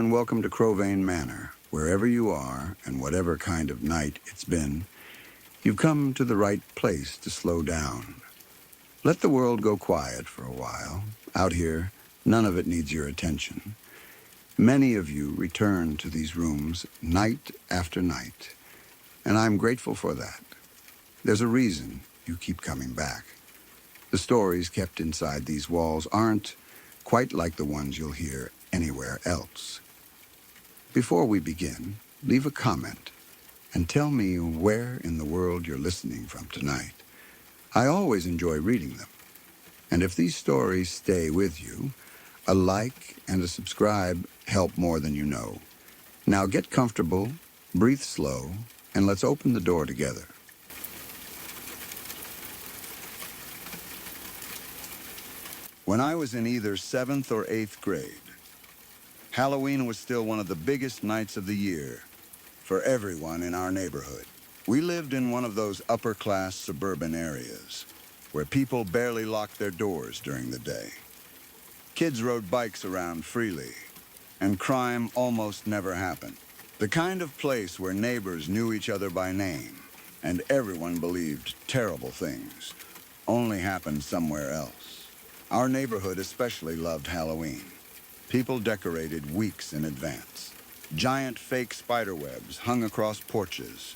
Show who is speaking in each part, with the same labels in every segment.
Speaker 1: and welcome to Crowvane Manor. Wherever you are, and whatever kind of night it's been, you've come to the right place to slow down. Let the world go quiet for a while. Out here, none of it needs your attention. Many of you return to these rooms night after night, and I'm grateful for that. There's a reason you keep coming back. The stories kept inside these walls aren't quite like the ones you'll hear anywhere else. Before we begin, leave a comment and tell me where in the world you're listening from tonight. I always enjoy reading them. And if these stories stay with you, a like and a subscribe help more than you know. Now get comfortable, breathe slow, and let's open the door together. When I was in either 7th or 8th grade, Halloween was still one of the biggest nights of the year for everyone in our neighborhood. We lived in one of those upper-class suburban areas where people barely locked their doors during the day. Kids rode bikes around freely, and crime almost never happened. The kind of place where neighbors knew each other by name and everyone believed terrible things only happened somewhere else. Our neighborhood especially loved Halloween. People decorated weeks in advance. Giant fake spider webs hung across porches.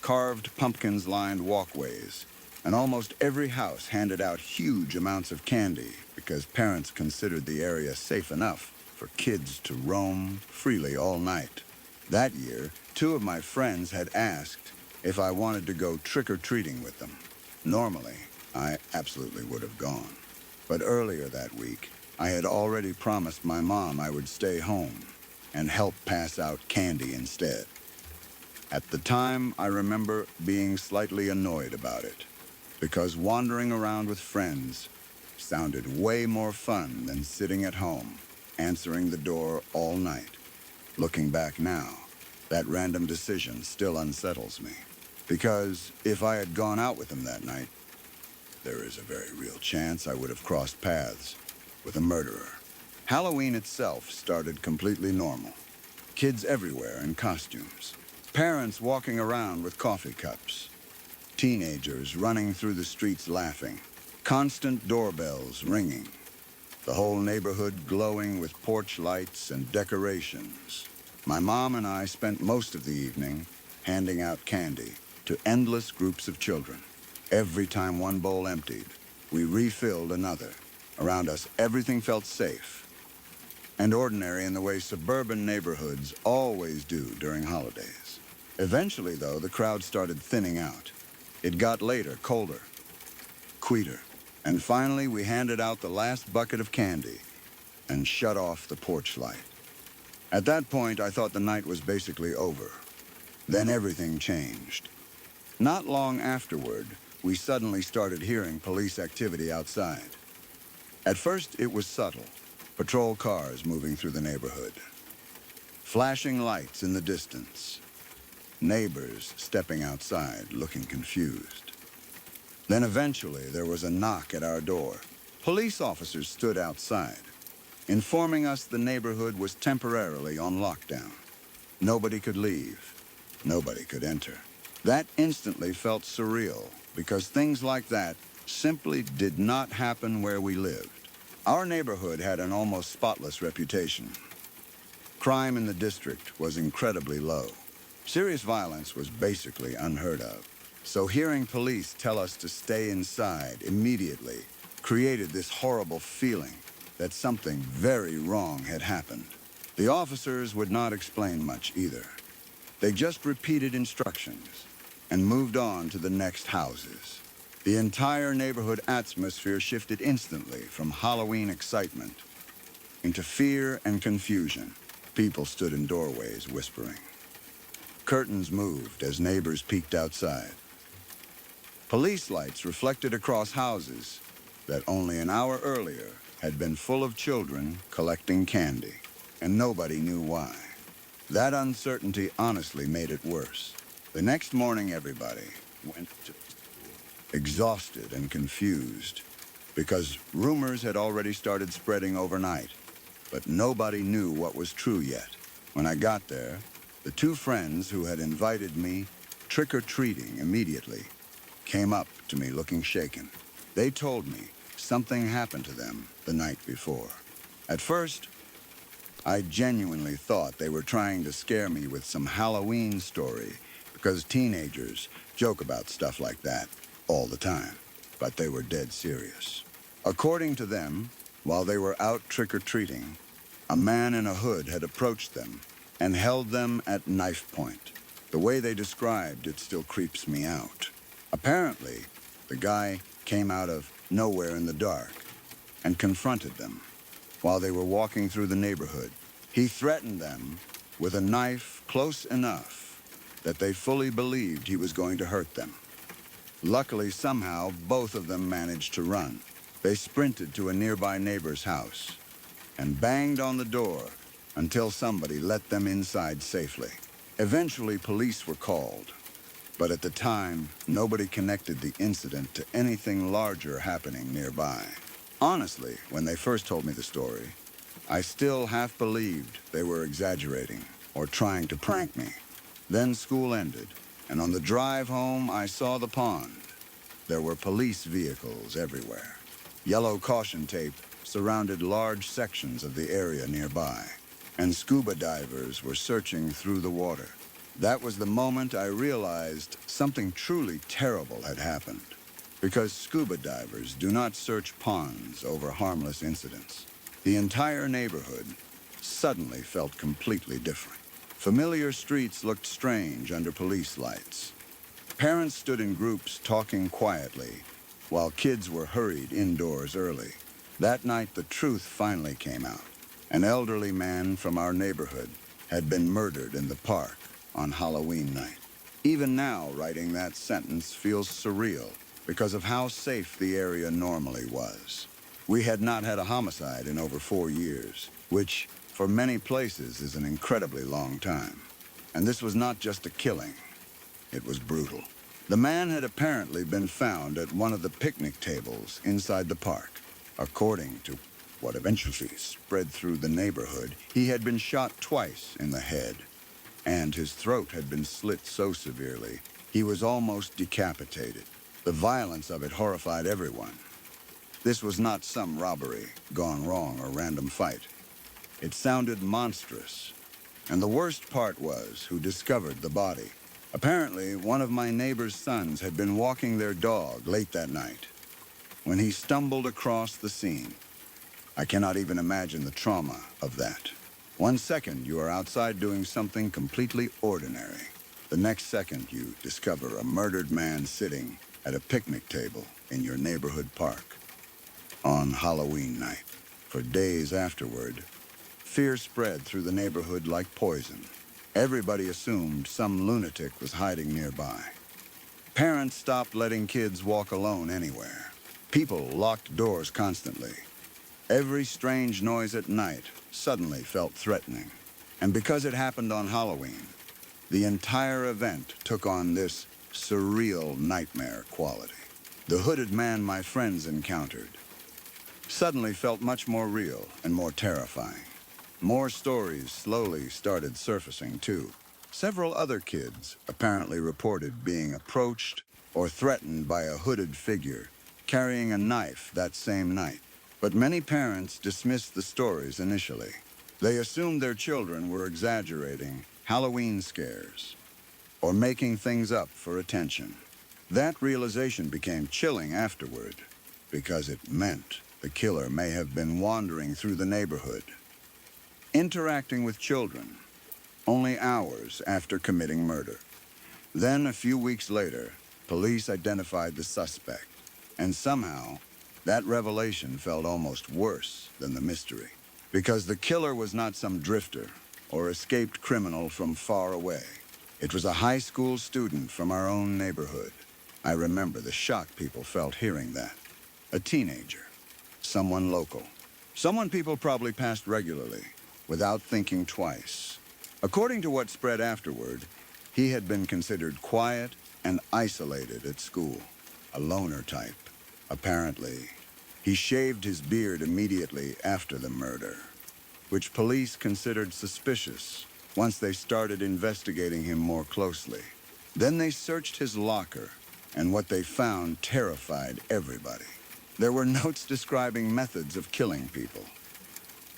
Speaker 1: Carved pumpkins lined walkways. And almost every house handed out huge amounts of candy because parents considered the area safe enough for kids to roam freely all night. That year, 2 of my friends had asked if I wanted to go trick-or-treating with them. Normally, I absolutely would have gone. But earlier that week, I had already promised my mom I would stay home and help pass out candy instead. At the time, I remember being slightly annoyed about it, because wandering around with friends sounded way more fun than sitting at home, answering the door all night. Looking back now, that random decision still unsettles me, because if I had gone out with them that night, there is a very real chance I would have crossed paths with a murderer. Halloween itself started completely normal. Kids everywhere in costumes. Parents walking around with coffee cups. Teenagers running through the streets laughing. Constant doorbells ringing. The whole neighborhood glowing with porch lights and decorations. My mom and I spent most of the evening handing out candy to endless groups of children. Every time one bowl emptied, we refilled another. Around us, everything felt safe and ordinary in the way suburban neighborhoods always do during holidays. Eventually, though, the crowd started thinning out. It got later, colder, quieter, and finally we handed out the last bucket of candy and shut off the porch light. At that point, I thought the night was basically over. Then everything changed. Not long afterward, we suddenly started hearing police activity outside. At first, it was subtle. Patrol cars moving through the neighborhood. Flashing lights in the distance. Neighbors stepping outside, looking confused. Then eventually, there was a knock at our door. Police officers stood outside, informing us the neighborhood was temporarily on lockdown. Nobody could leave. Nobody could enter. That instantly felt surreal, because things like that simply did not happen where we lived. Our neighborhood had an almost spotless reputation. Crime in the district was incredibly low. Serious violence was basically unheard of. So hearing police tell us to stay inside immediately created this horrible feeling that something very wrong had happened. The officers would not explain much either. They just repeated instructions and moved on to the next houses. The entire neighborhood atmosphere shifted instantly from Halloween excitement into fear and confusion. People stood in doorways whispering. Curtains moved as neighbors peeked outside. Police lights reflected across houses that only an hour earlier had been full of children collecting candy, and nobody knew why. That uncertainty honestly made it worse. The next morning, everybody went to exhausted and confused because rumors had already started spreading overnight, but nobody knew what was true yet. When I got there, the two friends who had invited me trick-or-treating immediately came up to me looking shaken. They told me something happened to them the night before. At first, I genuinely thought they were trying to scare me with some Halloween story because teenagers joke about stuff like that all the time. But they were dead serious. According to them, while they were out trick-or-treating, a man in a hood had approached them and held them at knife point. The way they described it still creeps me out. Apparently, the guy came out of nowhere in the dark and confronted them while they were walking through the neighborhood. He threatened them with a knife close enough that they fully believed he was going to hurt them. Luckily, somehow, both of them managed to run. They sprinted to a nearby neighbor's house and banged on the door until somebody let them inside safely. Eventually, police were called, but at the time, nobody connected the incident to anything larger happening nearby. Honestly, when they first told me the story, I still half believed they were exaggerating or trying to prank me. Then school ended, and on the drive home, I saw the pond. There were police vehicles everywhere. Yellow caution tape surrounded large sections of the area nearby, and scuba divers were searching through the water. That was the moment I realized something truly terrible had happened, because scuba divers do not search ponds over harmless incidents. The entire neighborhood suddenly felt completely different. Familiar streets looked strange under police lights. Parents stood in groups talking quietly, while kids were hurried indoors early. That night, the truth finally came out. An elderly man from our neighborhood had been murdered in the park on Halloween night. Even now, writing that sentence feels surreal because of how safe the area normally was. We had not had a homicide in over 4 years, which, for many places, is an incredibly long time. And this was not just a killing. It was brutal. The man had apparently been found at one of the picnic tables inside the park. According to what eventually spread through the neighborhood, he had been shot twice in the head, and his throat had been slit so severely he was almost decapitated. The violence of it horrified everyone. This was not some robbery gone wrong or random fight. It sounded monstrous. And the worst part was who discovered the body. Apparently, one of my neighbor's sons had been walking their dog late that night when he stumbled across the scene. I cannot even imagine the trauma of that. 1 second, you are outside doing something completely ordinary. The next second, you discover a murdered man sitting at a picnic table in your neighborhood park on Halloween night. For days afterward, fear spread through the neighborhood like poison. Everybody assumed some lunatic was hiding nearby. Parents stopped letting kids walk alone anywhere. People locked doors constantly. Every strange noise at night suddenly felt threatening. And because it happened on Halloween, the entire event took on this surreal nightmare quality. The hooded man my friends encountered suddenly felt much more real and more terrifying. More stories slowly started surfacing, too. Several other kids apparently reported being approached or threatened by a hooded figure carrying a knife that same night. But many parents dismissed the stories initially. They assumed their children were exaggerating Halloween scares or making things up for attention. That realization became chilling afterward because it meant the killer may have been wandering through the neighborhood, interacting with children only hours after committing murder. Then, a few weeks later, police identified the suspect, and somehow, that revelation felt almost worse than the mystery, because the killer was not some drifter or escaped criminal from far away. It was a high school student from our own neighborhood. I remember the shock people felt hearing that. A teenager, someone local, someone people probably passed regularly, without thinking twice. According to what spread afterward, he had been considered quiet and isolated at school, a loner type. Apparently, he shaved his beard immediately after the murder, which police considered suspicious once they started investigating him more closely. Then they searched his locker, and what they found terrified everybody. There were notes describing methods of killing people,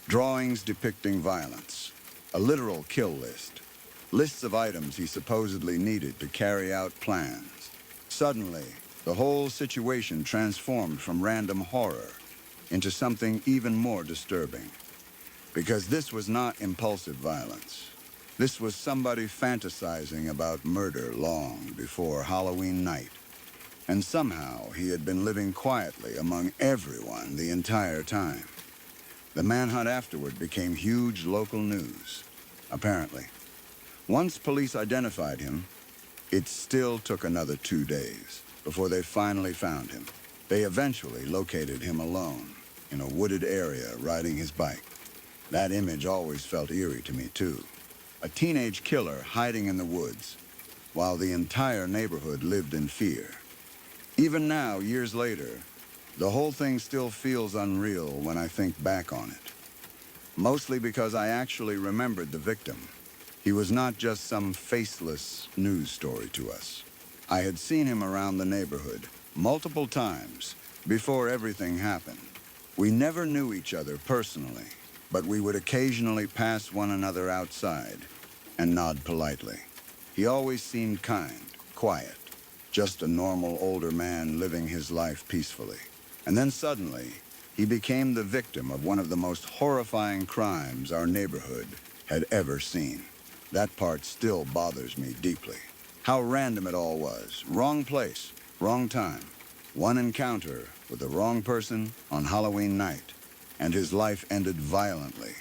Speaker 1: drawings depicting violence, a literal kill list, lists of items he supposedly needed to carry out plans. Suddenly, the whole situation transformed from random horror into something even more disturbing. Because this was not impulsive violence. This was somebody fantasizing about murder long before Halloween night. And somehow he had been living quietly among everyone the entire time. The manhunt afterward became huge local news, apparently. Once police identified him, it still took another 2 days before they finally found him. They eventually located him alone in a wooded area riding his bike. That image always felt eerie to me, too. A teenage killer hiding in the woods, while the entire neighborhood lived in fear. Even now, years later, the whole thing still feels unreal when I think back on it. Mostly because I actually remembered the victim. He was not just some faceless news story to us. I had seen him around the neighborhood multiple times before everything happened. We never knew each other personally, but we would occasionally pass one another outside and nod politely. He always seemed kind, quiet, just a normal older man living his life peacefully. And then suddenly, he became the victim of one of the most horrifying crimes our neighborhood had ever seen. That part still bothers me deeply. How random it all was. Wrong place, wrong time. One encounter with the wrong person on Halloween night, and his life ended violently.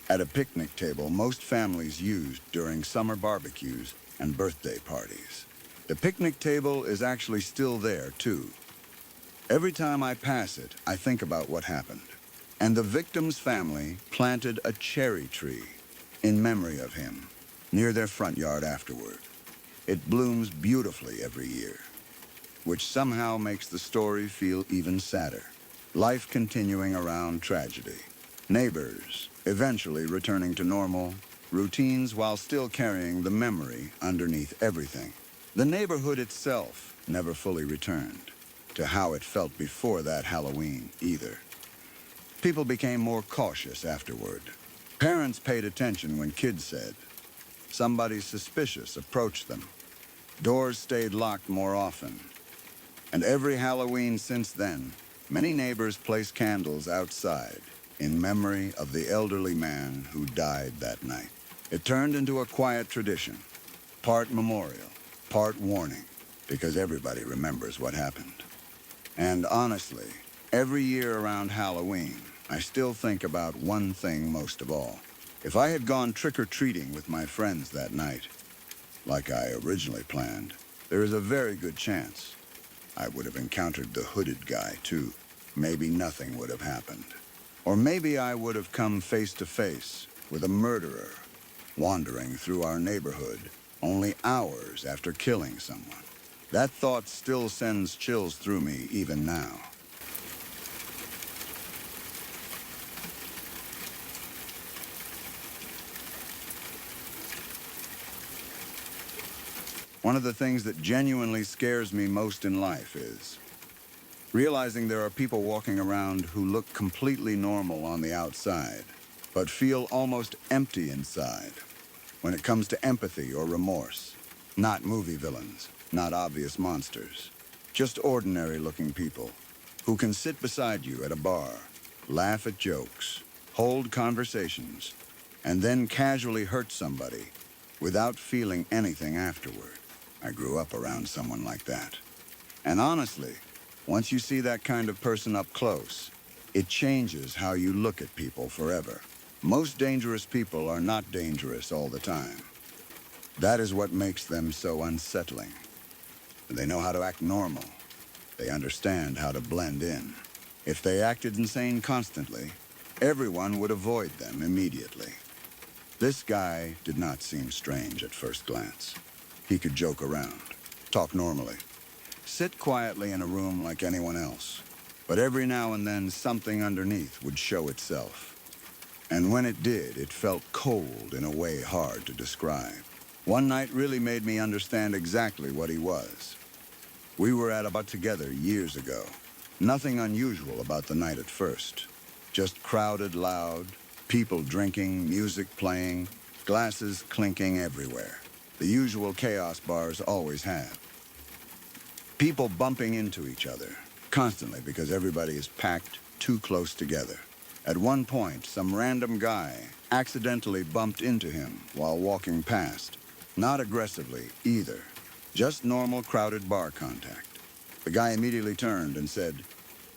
Speaker 1: At a picnic table most families used during summer barbecues and birthday parties. The picnic table is actually still there, too. Every time I pass it, I think about what happened. And the victim's family planted a cherry tree in memory of him near their front yard afterward. It blooms beautifully every year, which somehow makes the story feel even sadder. Life continuing around tragedy. Neighbors eventually returning to normal routines while still carrying the memory underneath everything. The neighborhood itself never fully returned to how it felt before that Halloween either. People became more cautious afterward. Parents paid attention when kids said somebody suspicious approached them. Doors stayed locked more often. And every Halloween since then, many neighbors placed candles outside in memory of the elderly man who died that night. It turned into a quiet tradition, part memorial, part warning, because everybody remembers what happened. And honestly, every year around Halloween, I still think about one thing most of all. If I had gone trick-or-treating with my friends that night, like I originally planned, there is a very good chance I would have encountered the hooded guy, too. Maybe nothing would have happened. Or maybe I would have come face to face with a murderer wandering through our neighborhood only hours after killing someone. That thought still sends chills through me even now. One of the things that genuinely scares me most in life is realizing there are people walking around who look completely normal on the outside, but feel almost empty inside when it comes to empathy or remorse. Not movie villains, not obvious monsters, just ordinary-looking people who can sit beside you at a bar, laugh at jokes, hold conversations, and then casually hurt somebody without feeling anything afterward. I grew up around someone like that. And honestly, once you see that kind of person up close, it changes how you look at people forever. Most dangerous people are not dangerous all the time. That is what makes them so unsettling. They know how to act normal. They understand how to blend in. If they acted insane constantly, everyone would avoid them immediately. This guy did not seem strange at first glance. He could joke around, talk normally, sit quietly in a room like anyone else. But every now and then, something underneath would show itself. And when it did, it felt cold in a way hard to describe. One night really made me understand exactly what he was. We were at a bar together years ago. Nothing unusual about the night at first. Just crowded loud, people drinking, music playing, glasses clinking everywhere. The usual chaos bars always have. People bumping into each other constantly because everybody is packed too close together. At one point, some random guy accidentally bumped into him while walking past. Not aggressively either, just normal crowded bar contact. The guy immediately turned and said,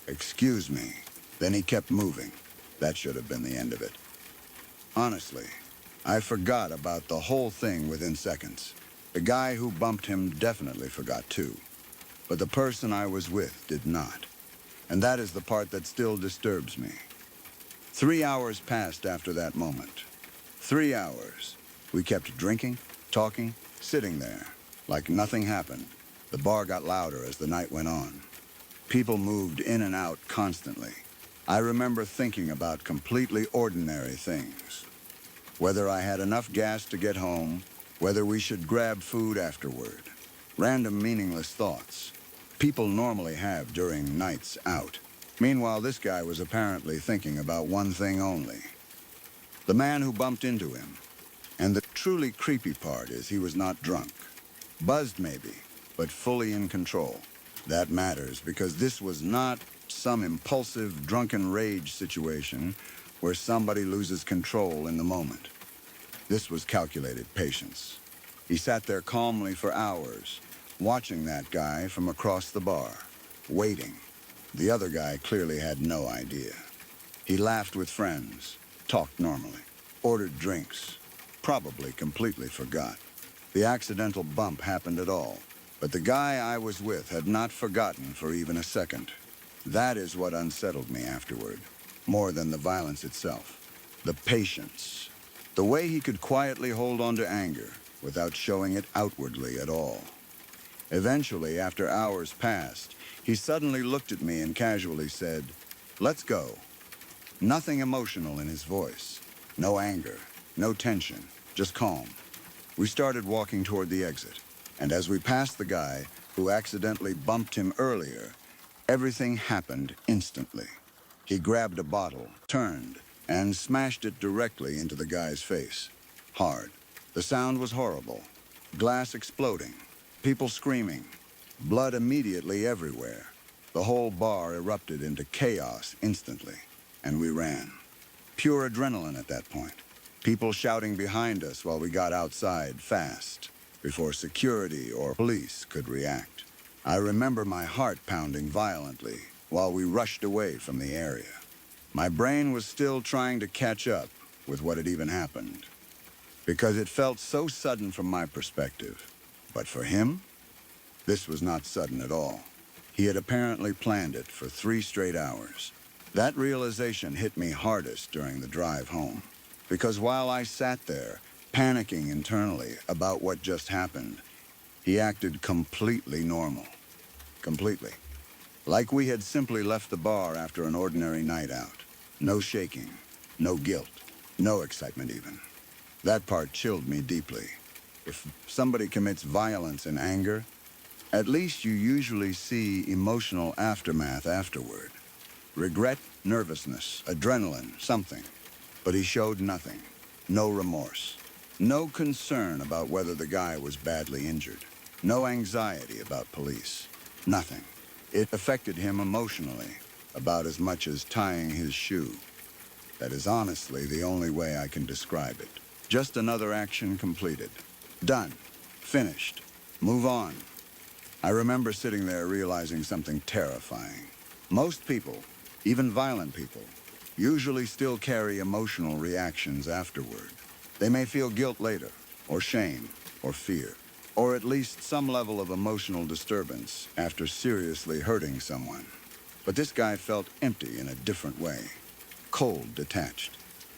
Speaker 1: "Excuse me." Then he kept moving. That should have been the end of it. Honestly, I forgot about the whole thing within seconds. The guy who bumped him definitely forgot too. But the person I was with did not. And that is the part that still disturbs me. 3 hours passed after that moment. 3 hours. We kept drinking, talking, sitting there, like nothing happened. The bar got louder as the night went on. People moved in and out constantly. I remember thinking about completely ordinary things. Whether I had enough gas to get home, whether we should grab food afterward. Random meaningless thoughts people normally have during nights out. Meanwhile, this guy was apparently thinking about one thing only. The man who bumped into him. And the truly creepy part is he was not drunk. Buzzed maybe, but fully in control. That matters because this was not some impulsive, drunken rage situation where somebody loses control in the moment. This was calculated patience. He sat there calmly for hours, watching that guy from across the bar, waiting. The other guy clearly had no idea. He laughed with friends, talked normally, ordered drinks, probably completely forgot. The accidental bump happened at all, but the guy I was with had not forgotten for even a second. That is what unsettled me afterward, more than the violence itself. The patience. The way he could quietly hold on to anger without showing it outwardly at all. Eventually, after hours passed, he suddenly looked at me and casually said, "Let's go." Nothing emotional in his voice. No anger, no tension, just calm. We started walking toward the exit, and as we passed the guy who accidentally bumped him earlier, everything happened instantly. He grabbed a bottle, turned, and smashed it directly into the guy's face. Hard. The sound was horrible. Glass exploding. People screaming. Blood immediately everywhere. The whole bar erupted into chaos instantly, and we ran. Pure adrenaline at that point. People shouting behind us while we got outside fast, before security or police could react. I remember my heart pounding violently while we rushed away from the area. My brain was still trying to catch up with what had even happened, because it felt so sudden from my perspective. But for him, this was not sudden at all. He had apparently planned it for 3 straight hours. That realization hit me hardest during the drive home, because while I sat there, panicking internally about what just happened, he acted completely normal. Completely. Like we had simply left the bar after an ordinary night out. No shaking, no guilt, no excitement even. That part chilled me deeply. If somebody commits violence in anger, at least you usually see emotional aftermath afterward. Regret, nervousness, adrenaline, something. But he showed nothing. No remorse. No concern about whether the guy was badly injured. No anxiety about police. Nothing. It affected him emotionally, about as much as tying his shoe. That is honestly the only way I can describe it. Just another action completed. Done. Finished. Move on. I remember sitting there realizing something terrifying. Most people, even violent people, usually still carry emotional reactions afterward. They may feel guilt later, or shame, or fear, or at least some level of emotional disturbance after seriously hurting someone. But this guy felt empty in a different way, cold, detached.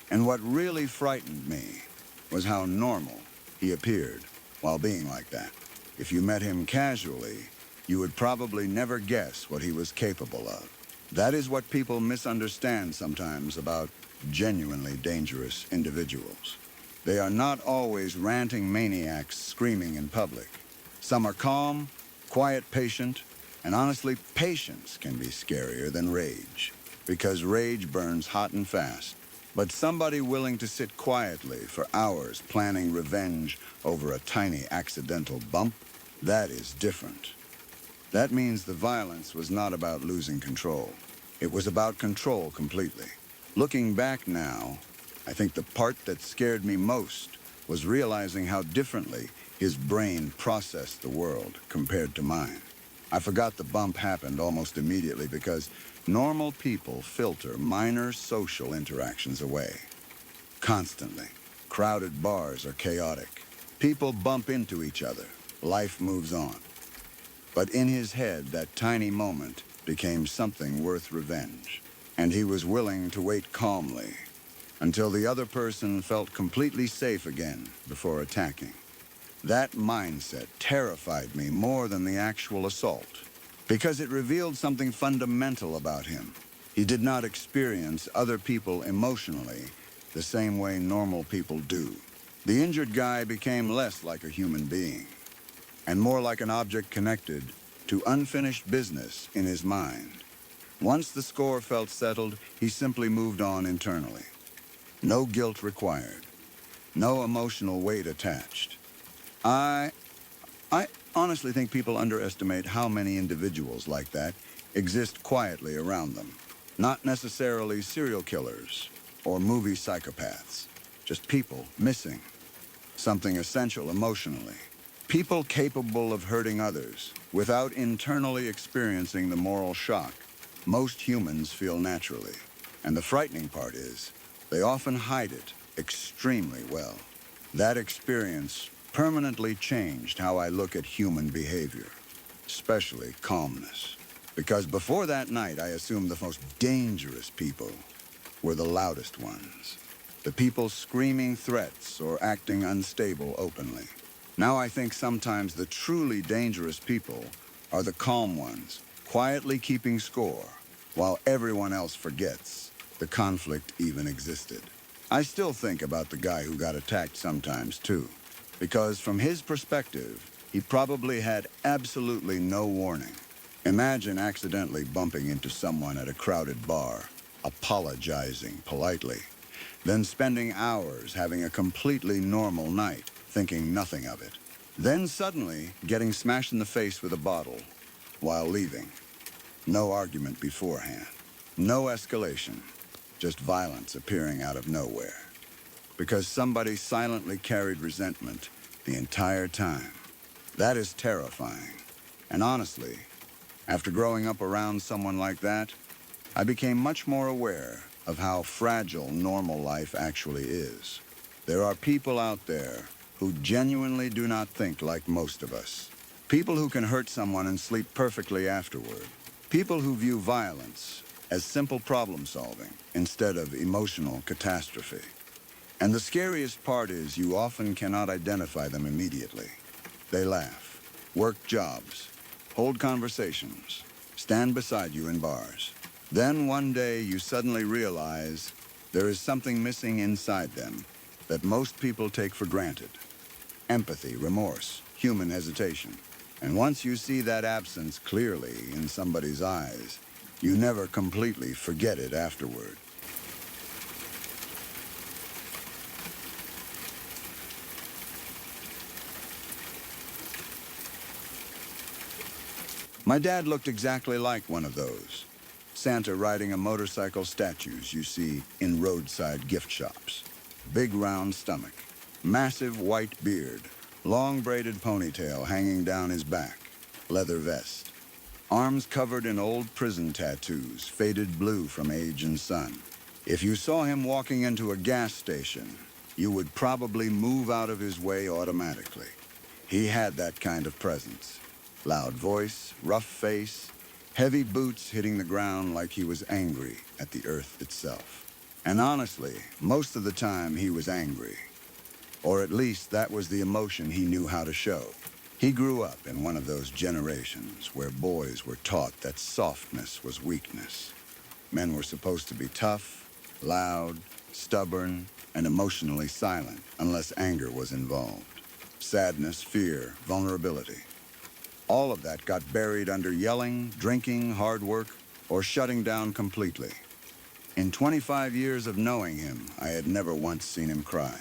Speaker 1: And what really frightened me was how normal he appeared while being like that. If you met him casually, you would probably never guess what he was capable of. That is what people misunderstand sometimes about genuinely dangerous individuals. They are not always ranting maniacs screaming in public. Some are calm, quiet, patient, and honestly, patience can be scarier than rage, because rage burns hot and fast. But somebody willing to sit quietly for hours planning revenge over a tiny accidental bump, that is different. That means the violence was not about losing control. It was about control completely. Looking back now, I think the part that scared me most was realizing how differently his brain processed the world compared to mine. I forgot the bump happened almost immediately because normal people filter minor social interactions away. Constantly. Crowded bars are chaotic. People bump into each other. Life moves on. But in his head, that tiny moment became something worth revenge. And he was willing to wait calmly until the other person felt completely safe again before attacking. That mindset terrified me more than the actual assault, because it revealed something fundamental about him. He did not experience other people emotionally the same way normal people do. The injured guy became less like a human being, and more like an object connected to unfinished business in his mind. Once the score felt settled, he simply moved on internally. No guilt required. No emotional weight attached. I honestly think people underestimate how many individuals like that exist quietly around them. Not necessarily serial killers or movie psychopaths. Just people missing something essential emotionally. People capable of hurting others without internally experiencing the moral shock most humans feel naturally. And the frightening part is, they often hide it extremely well. That experience permanently changed how I look at human behavior, especially calmness. Because before that night, I assumed the most dangerous people were the loudest ones. The people screaming threats or acting unstable openly. Now I think sometimes the truly dangerous people are the calm ones, quietly keeping score, while everyone else forgets the conflict even existed. I still think about the guy who got attacked sometimes, too, because from his perspective, he probably had absolutely no warning. Imagine accidentally bumping into someone at a crowded bar, apologizing politely, then spending hours having a completely normal night, thinking nothing of it. Then suddenly getting smashed in the face with a bottle while leaving. No argument beforehand. No escalation. Just violence appearing out of nowhere. Because somebody silently carried resentment the entire time. That is terrifying. And honestly, after growing up around someone like that, I became much more aware of how fragile normal life actually is. There are people out there who genuinely do not think like most of us. People who can hurt someone and sleep perfectly afterward. People who view violence as simple problem solving instead of emotional catastrophe. And the scariest part is you often cannot identify them immediately. They laugh, work jobs, hold conversations, stand beside you in bars. Then one day you suddenly realize there is something missing inside them that most people take for granted. Empathy, remorse, human hesitation. And once you see that absence clearly in somebody's eyes, you never completely forget it afterward. My dad looked exactly like one of those. Santa riding a motorcycle statues you see in roadside gift shops. Big round stomach, massive white beard, long braided ponytail hanging down his back, leather vest. Arms covered in old prison tattoos, faded blue from age and sun. If you saw him walking into a gas station, you would probably move out of his way automatically. He had that kind of presence. Loud voice, rough face, heavy boots hitting the ground like he was angry at the earth itself. And honestly, most of the time he was angry. Or at least that was the emotion he knew how to show. He grew up in one of those generations where boys were taught that softness was weakness. Men were supposed to be tough, loud, stubborn, and emotionally silent unless anger was involved. Sadness, fear, vulnerability. All of that got buried under yelling, drinking, hard work, or shutting down completely. In 25 years of knowing him, I had never once seen him cry.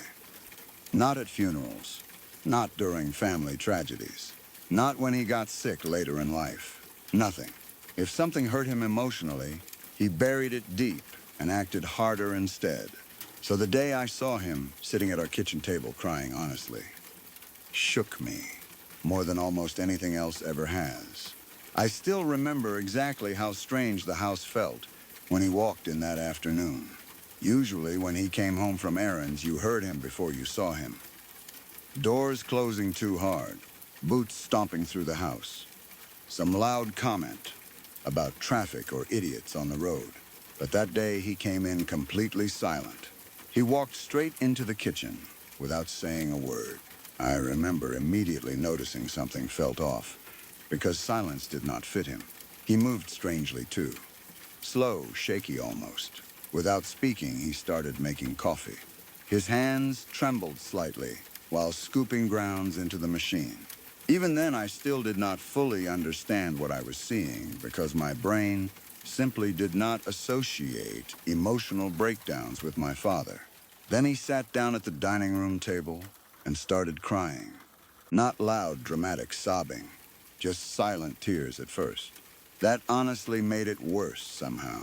Speaker 1: Not at funerals, not during family tragedies, not when he got sick later in life. Nothing. If something hurt him emotionally, he buried it deep and acted harder instead. So the day I saw him sitting at our kitchen table crying honestly shook me more than almost anything else ever has. I still remember exactly how strange the house felt when he walked in that afternoon. Usually when he came home from errands, you heard him before you saw him. Doors closing too hard, boots stomping through the house, some loud comment about traffic or idiots on the road. But that day he came in completely silent. He walked straight into the kitchen without saying a word. I remember immediately noticing something felt off because silence did not fit him. He moved strangely too, slow, shaky almost. Without speaking, he started making coffee. His hands trembled slightly while scooping grounds into the machine. Even then, I still did not fully understand what I was seeing because my brain simply did not associate emotional breakdowns with my father. Then he sat down at the dining room table and started crying. Not loud, dramatic sobbing, just silent tears at first. That honestly made it worse somehow.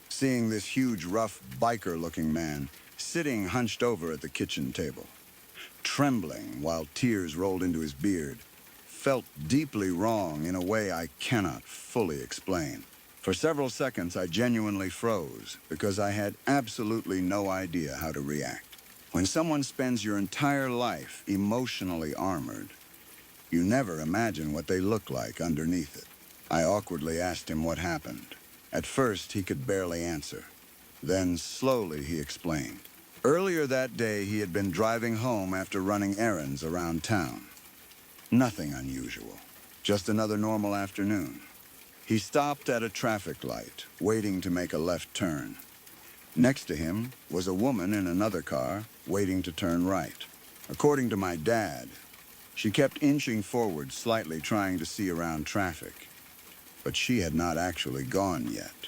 Speaker 1: Seeing this huge, rough, biker-looking man sitting hunched over at the kitchen table, trembling while tears rolled into his beard, felt deeply wrong in a way I cannot fully explain. For several seconds, I genuinely froze because I had absolutely no idea how to react. When someone spends your entire life emotionally armored, you never imagine what they look like underneath it. I awkwardly asked him what happened. At first, he could barely answer. Then, slowly, he explained. Earlier that day, he had been driving home after running errands around town. Nothing unusual, just another normal afternoon. He stopped at a traffic light, waiting to make a left turn. Next to him was a woman in another car, waiting to turn right. According to my dad, she kept inching forward slightly, trying to see around traffic. But she had not actually gone yet,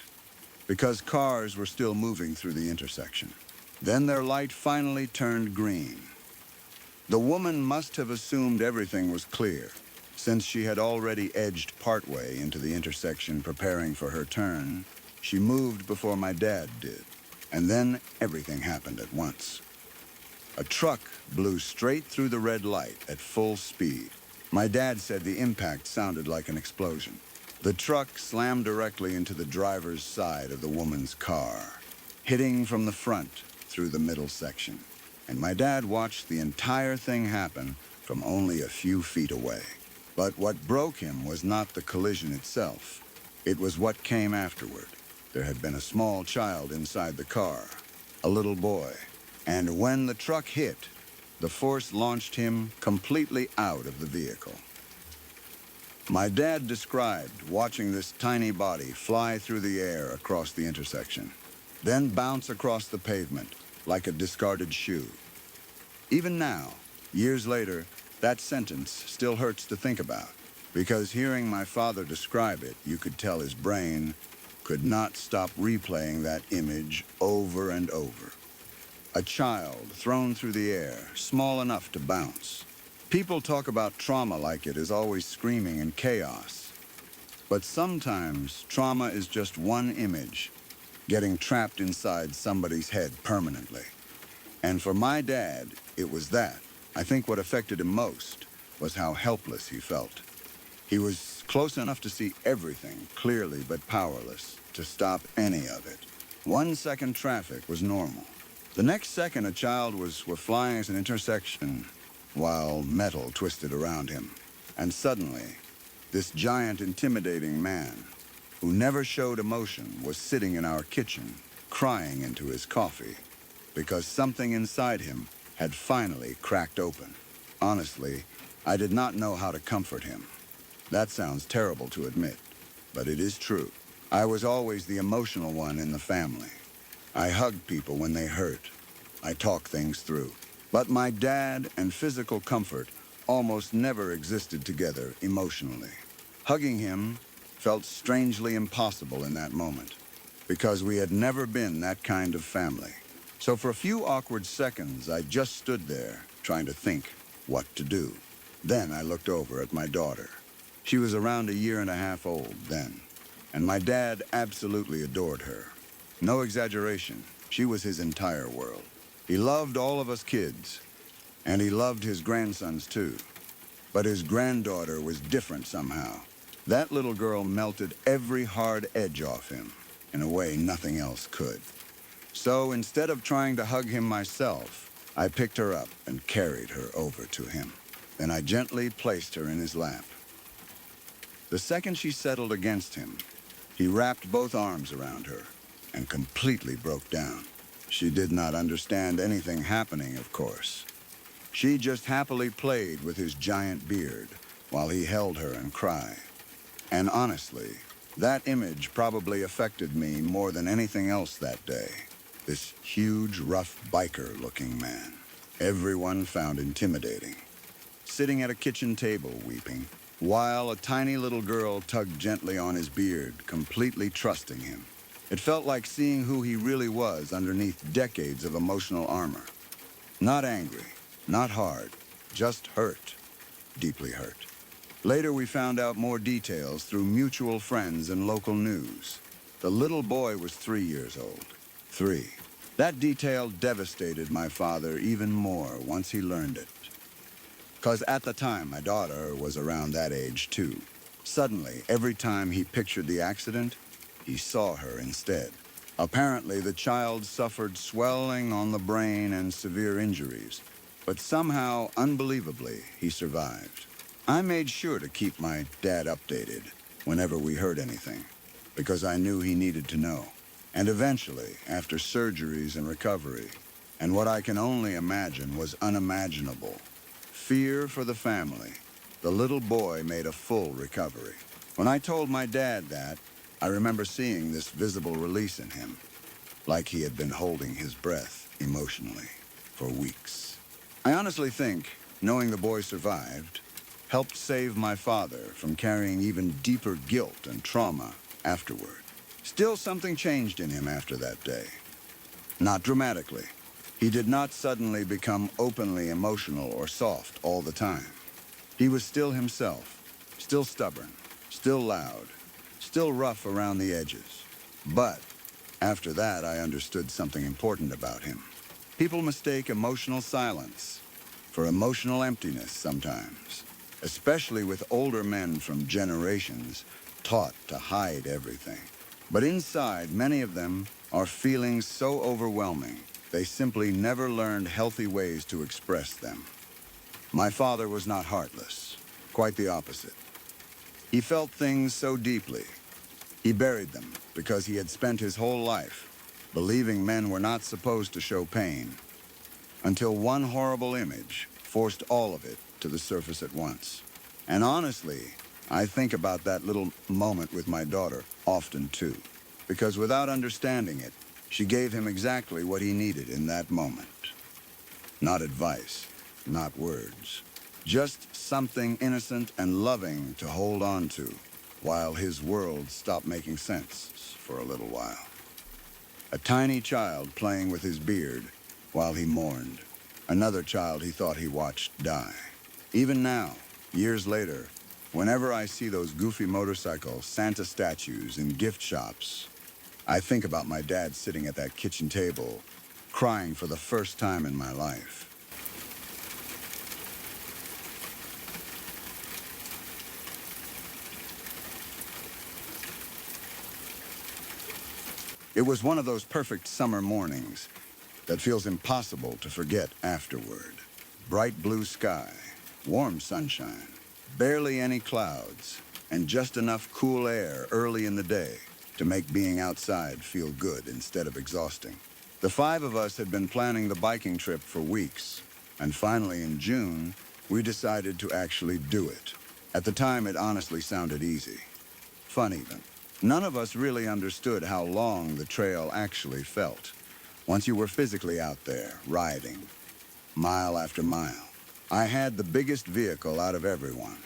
Speaker 1: because cars were still moving through the intersection. Then their light finally turned green. The woman must have assumed everything was clear, since she had already edged partway into the intersection preparing for her turn. She moved before my dad did, and then everything happened at once. A truck blew straight through the red light at full speed. My dad said the impact sounded like an explosion. The truck slammed directly into the driver's side of the woman's car, hitting from the front through the middle section. And my dad watched the entire thing happen from only a few feet away. But what broke him was not the collision itself. It was what came afterward. There had been a small child inside the car, a little boy. And when the truck hit, the force launched him completely out of the vehicle. My dad described watching this tiny body fly through the air across the intersection, then bounce across the pavement like a discarded shoe. Even now, years later, that sentence still hurts to think about, because hearing my father describe it, you could tell his brain could not stop replaying that image over and over. A child thrown through the air, small enough to bounce. People talk about trauma like it is always screaming and chaos. But sometimes trauma is just one image, getting trapped inside somebody's head permanently. And for my dad, it was that. I think what affected him most was how helpless he felt. He was close enough to see everything clearly, but powerless to stop any of it. 1 second traffic was normal. The next second, a child was flying at an intersection while metal twisted around him. And suddenly, this giant, intimidating man who never showed emotion was sitting in our kitchen, crying into his coffee because something inside him had finally cracked open. Honestly, I did not know how to comfort him. That sounds terrible to admit, but it is true. I was always the emotional one in the family. I hug people when they hurt. I talk things through. But my dad and physical comfort almost never existed together emotionally. Hugging him felt strangely impossible in that moment, because we had never been that kind of family. So for a few awkward seconds, I just stood there, trying to think what to do. Then I looked over at my daughter. She was around a year and a half old then, and my dad absolutely adored her. No exaggeration, she was his entire world. He loved all of us kids, and he loved his grandsons too. But his granddaughter was different somehow. That little girl melted every hard edge off him in a way nothing else could. So instead of trying to hug him myself, I picked her up and carried her over to him. Then I gently placed her in his lap. The second she settled against him, he wrapped both arms around her and completely broke down. She did not understand anything happening, of course. She just happily played with his giant beard while he held her and cried. And honestly, that image probably affected me more than anything else that day. This huge, rough biker-looking man. Everyone found intimidating. Sitting at a kitchen table weeping, while a tiny little girl tugged gently on his beard, completely trusting him. It felt like seeing who he really was underneath decades of emotional armor. Not angry, not hard, just hurt, deeply hurt. Later, we found out more details through mutual friends and local news. The little boy was 3 years old. 3. That detail devastated my father even more once he learned it. 'Cause at the time, my daughter was around that age too. Suddenly, every time he pictured the accident, he saw her instead. Apparently, the child suffered swelling on the brain and severe injuries, but somehow, unbelievably, he survived. I made sure to keep my dad updated whenever we heard anything, because I knew he needed to know. And eventually, after surgeries and recovery, and what I can only imagine was unimaginable, fear for the family, the little boy made a full recovery. When I told my dad that, I remember seeing this visible release in him, like he had been holding his breath emotionally for weeks. I honestly think knowing the boy survived helped save my father from carrying even deeper guilt and trauma afterward. Still, something changed in him after that day. Not dramatically. He did not suddenly become openly emotional or soft all the time. He was still himself, still stubborn, still loud, still rough around the edges. But after that, I understood something important about him. People mistake emotional silence for emotional emptiness sometimes, especially with older men from generations taught to hide everything. But inside, many of them are feelings so overwhelming, they simply never learned healthy ways to express them. My father was not heartless, quite the opposite. He felt things so deeply. He buried them because he had spent his whole life believing men were not supposed to show pain, until one horrible image forced all of it to the surface at once. And honestly, I think about that little moment with my daughter often too, because without understanding it, she gave him exactly what he needed in that moment. Not advice, not words, just something innocent and loving to hold on to while his world stopped making sense for a little while. A tiny child playing with his beard while he mourned. Another child he thought he watched die. Even now, years later, whenever I see those goofy motorcycle Santa statues in gift shops, I think about my dad sitting at that kitchen table, crying for the first time in my life. It was one of those perfect summer mornings that feels impossible to forget afterward. Bright blue sky, warm sunshine, barely any clouds, and just enough cool air early in the day to make being outside feel good instead of exhausting. The 5 of us had been planning the biking trip for weeks, and finally in June, we decided to actually do it. At the time, it honestly sounded easy. Fun even. None of us really understood how long the trail actually felt. Once you were physically out there, riding, mile after mile. I had the biggest vehicle out of everyone.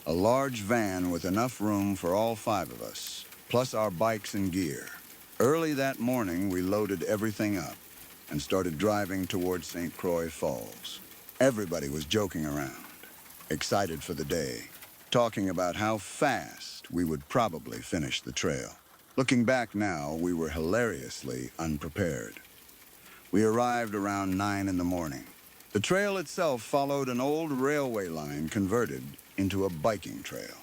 Speaker 1: A large van with enough room for all 5 of us, plus our bikes and gear. Early that morning, we loaded everything up and started driving towards St. Croix Falls. Everybody was joking around, excited for the day, talking about how fast we would probably finish the trail. Looking back now, we were hilariously unprepared. We arrived around 9 in the morning. The trail itself followed an old railway line converted into a biking trail.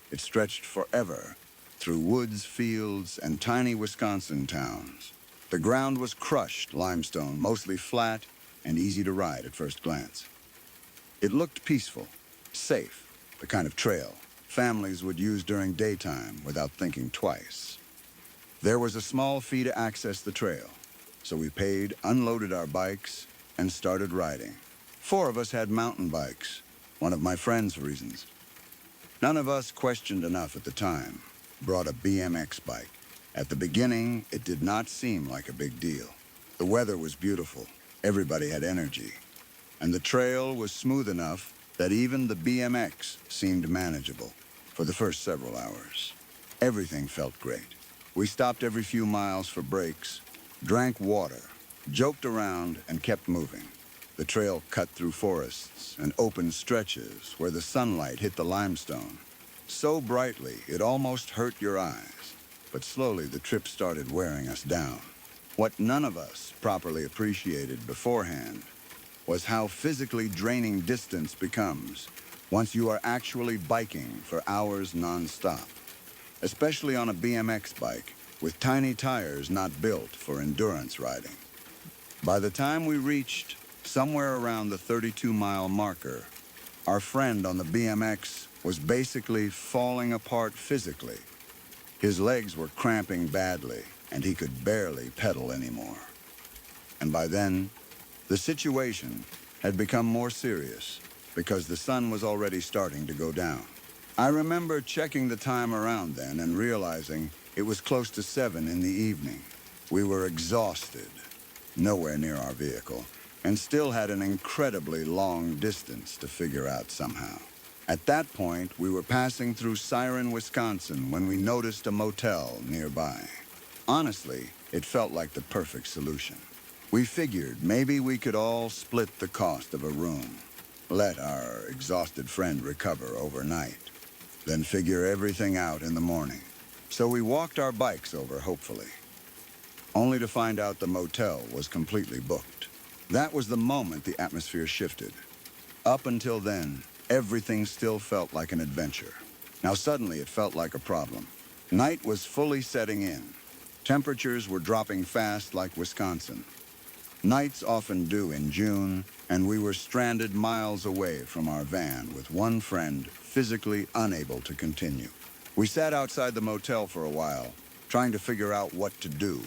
Speaker 1: It stretched forever through woods, fields, and tiny Wisconsin towns. The ground was crushed limestone, mostly flat and easy to ride at first glance. It looked peaceful, safe, the kind of trail families would use during daytime without thinking twice. There was a small fee to access the trail, so we paid, unloaded our bikes, and started riding. 4 of us had mountain bikes, one of my friend's reasons. None of us questioned enough at the time, brought a BMX bike. At the beginning, it did not seem like a big deal. The weather was beautiful, everybody had energy, and the trail was smooth enough that even the BMX seemed manageable for the first several hours. Everything felt great. We stopped every few miles for breaks, drank water, joked around, and kept moving. The trail cut through forests and open stretches where the sunlight hit the limestone so brightly it almost hurt your eyes. But slowly the trip started wearing us down. What none of us properly appreciated beforehand was how physically draining distance becomes once you are actually biking for hours nonstop, especially on a BMX bike with tiny tires not built for endurance riding. By the time we reached somewhere around the 32-mile marker, our friend on the BMX was basically falling apart physically. His legs were cramping badly, and he could barely pedal anymore. And by then, the situation had become more serious because the sun was already starting to go down. I remember checking the time around then and realizing it was close to 7 in the evening. We were exhausted, nowhere near our vehicle, and still had an incredibly long distance to figure out somehow. At that point, we were passing through Siren, Wisconsin, when we noticed a motel nearby. Honestly, it felt like the perfect solution. We figured maybe we could all split the cost of a room, let our exhausted friend recover overnight, then figure everything out in the morning. So we walked our bikes over, hopefully, only to find out the motel was completely booked. That was the moment the atmosphere shifted. Up until then, everything still felt like an adventure. Now suddenly it felt like a problem. Night was fully setting in. Temperatures were dropping fast like Wisconsin. Nights often do in June, and we were stranded miles away from our van with one friend physically unable to continue. We sat outside the motel for a while, trying to figure out what to do.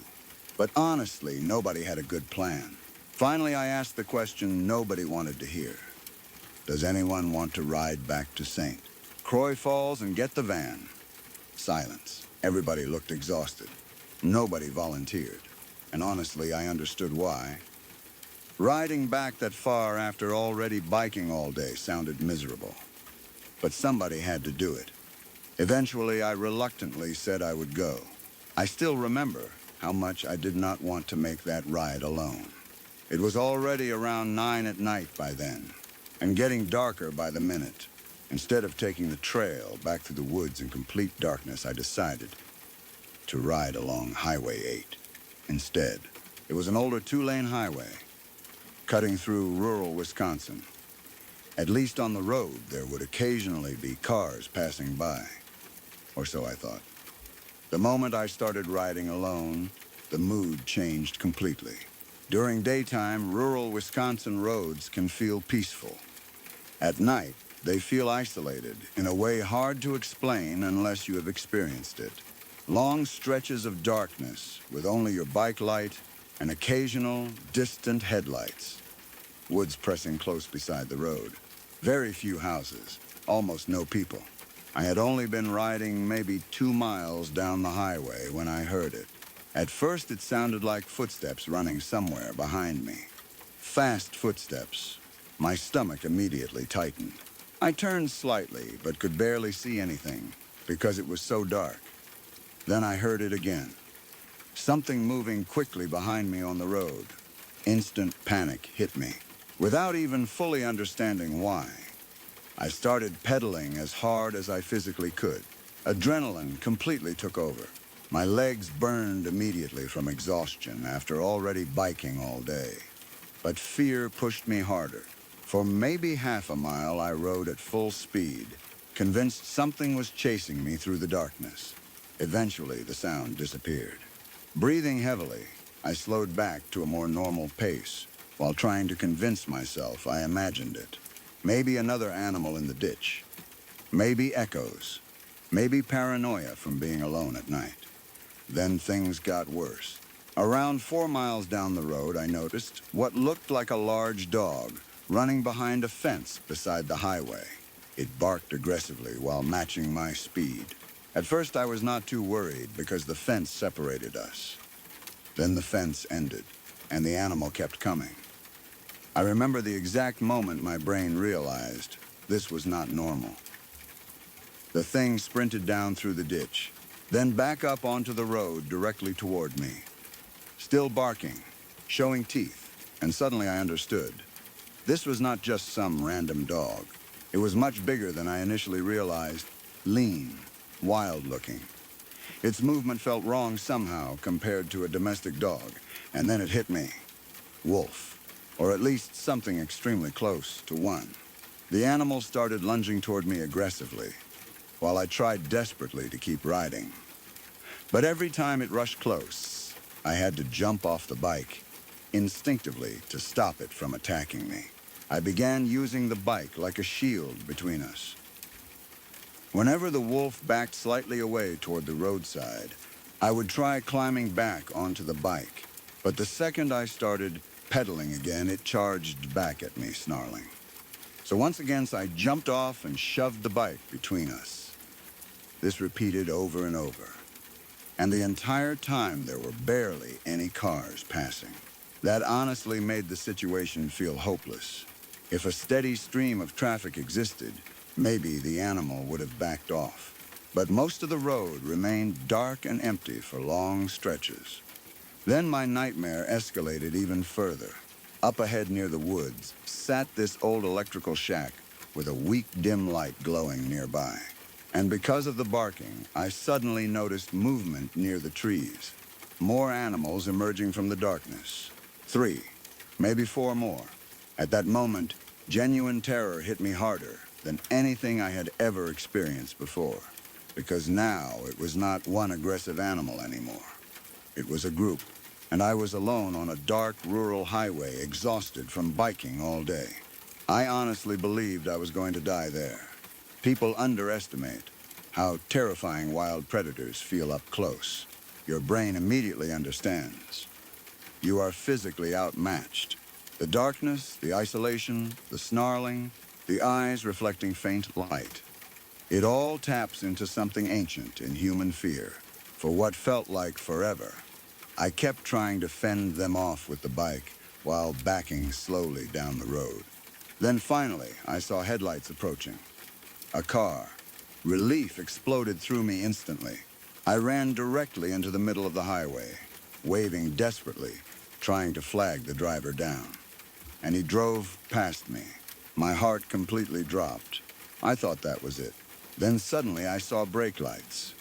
Speaker 1: But honestly, nobody had a good plan. Finally, I asked the question nobody wanted to hear. Does anyone want to ride back to St. Croix Falls and get the van? Silence. Everybody looked exhausted. Nobody volunteered. And honestly, I understood why. Riding back that far after already biking all day sounded miserable. But somebody had to do it. Eventually, I reluctantly said I would go. I still remember how much I did not want to make that ride alone. It was already around 9 at night by then, and getting darker by the minute. Instead of taking the trail back through the woods in complete darkness, I decided to ride along Highway 8. Instead, it was an older 2-lane highway, cutting through rural Wisconsin. At least on the road, there would occasionally be cars passing by, or so I thought. The moment I started riding alone, the mood changed completely. During daytime, rural Wisconsin roads can feel peaceful. At night, they feel isolated in a way hard to explain unless you have experienced it. Long stretches of darkness with only your bike light and occasional, distant headlights. Woods pressing close beside the road. Very few houses, almost no people. I had only been riding maybe 2 miles down the highway when I heard it. At first, it sounded like footsteps running somewhere behind me. Fast footsteps. My stomach immediately tightened. I turned slightly, but could barely see anything because it was so dark. Then I heard it again. Something moving quickly behind me on the road. Instant panic hit me. Without even fully understanding why, I started pedaling as hard as I physically could. Adrenaline completely took over. My legs burned immediately from exhaustion after already biking all day. But fear pushed me harder. For maybe half a mile, I rode at full speed, convinced something was chasing me through the darkness. Eventually, the sound disappeared. Breathing heavily, I slowed back to a more normal pace. While trying to convince myself I imagined it. Maybe another animal in the ditch. Maybe echoes. Maybe paranoia from being alone at night. Then things got worse. Around 4 miles down the road, I noticed what looked like a large dog running behind a fence beside the highway. It barked aggressively while matching my speed. At first, I was not too worried because the fence separated us. Then the fence ended, and the animal kept coming. I remember the exact moment my brain realized this was not normal. The thing sprinted down through the ditch, then back up onto the road directly toward me. Still barking, showing teeth, and suddenly I understood. This was not just some random dog. It was much bigger than I initially realized, lean, wild-looking. Its movement felt wrong somehow compared to a domestic dog, and then it hit me. Wolf. Or at least something extremely close to one. The animal started lunging toward me aggressively, while I tried desperately to keep riding. But every time it rushed close, I had to jump off the bike, instinctively to stop it from attacking me. I began using the bike like a shield between us. Whenever the wolf backed slightly away toward the roadside, I would try climbing back onto the bike, but the second I started pedaling again, it charged back at me, snarling. So once again, I jumped off and shoved the bike between us. This repeated over and over. And the entire time, there were barely any cars passing. That honestly made the situation feel hopeless. If a steady stream of traffic existed, maybe the animal would have backed off. But most of the road remained dark and empty for long stretches. Then my nightmare escalated even further. Up ahead near the woods sat this old electrical shack with a weak dim light glowing nearby. And because of the barking, I suddenly noticed movement near the trees. More animals emerging from the darkness. 3, maybe 4 more. At that moment, genuine terror hit me harder than anything I had ever experienced before. Because now it was not one aggressive animal anymore. It was a group. And I was alone on a dark rural highway, exhausted from biking all day. I honestly believed I was going to die there. People underestimate how terrifying wild predators feel up close. Your brain immediately understands. You are physically outmatched. The darkness, the isolation, the snarling, the eyes reflecting faint light. It all taps into something ancient in human fear. For what felt like forever, I kept trying to fend them off with the bike while backing slowly down the road. Then finally, I saw headlights approaching. A car. Relief exploded through me instantly. I ran directly into the middle of the highway, waving desperately, trying to flag the driver down. And he drove past me. My heart completely dropped. I thought that was it. Then suddenly I saw brake lights.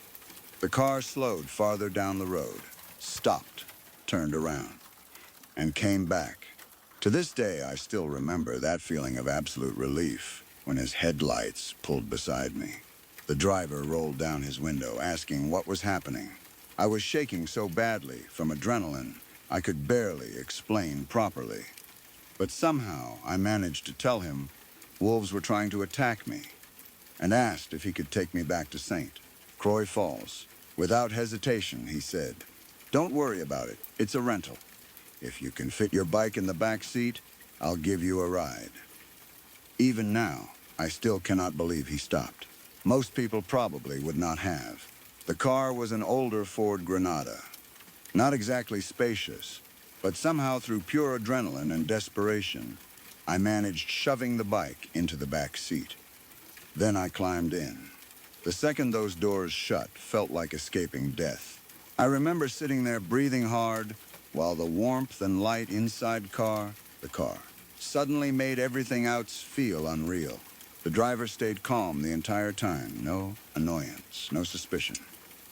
Speaker 1: The car slowed farther down the road, stopped, turned around, and came back. To this day, I still remember that feeling of absolute relief when his headlights pulled beside me. The driver rolled down his window, asking what was happening. I was shaking so badly from adrenaline, I could barely explain properly. But somehow, I managed to tell him wolves were trying to attack me, and asked if he could take me back to St. Croix Falls. Without hesitation, he said, "Don't worry about it. It's a rental. If you can fit your bike in the back seat, I'll give you a ride." Even now, I still cannot believe he stopped. Most people probably would not have. The car was an older Ford Granada. Not exactly spacious, but somehow through pure adrenaline and desperation, I managed shoving the bike into the back seat. Then I climbed in. The second those doors shut felt like escaping death. I remember sitting there breathing hard while the warmth and light inside the car, suddenly made everything else feel unreal. The driver stayed calm the entire time. No annoyance, no suspicion,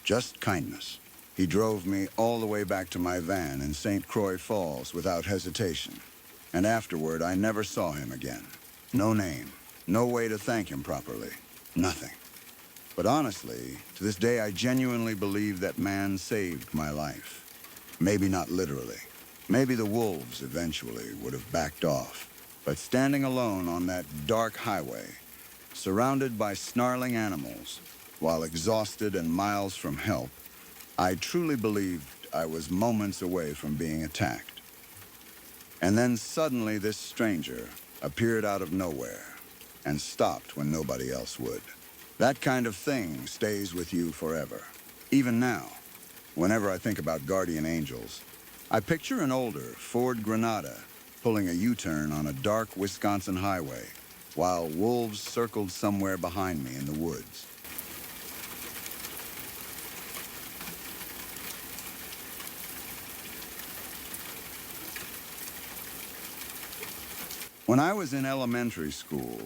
Speaker 1: just kindness. He drove me all the way back to my van in St. Croix Falls without hesitation. And afterward, I never saw him again. No name, no way to thank him properly, nothing. But honestly, to this day, I genuinely believe that man saved my life. Maybe not literally. Maybe the wolves eventually would have backed off. But standing alone on that dark highway, surrounded by snarling animals, while exhausted and miles from help, I truly believed I was moments away from being attacked. And then suddenly this stranger appeared out of nowhere and stopped when nobody else would. That kind of thing stays with you forever. Even now, whenever I think about guardian angels, I picture an older Ford Granada pulling a U-turn on a dark Wisconsin highway while wolves circled somewhere behind me in the woods. When I was in elementary school,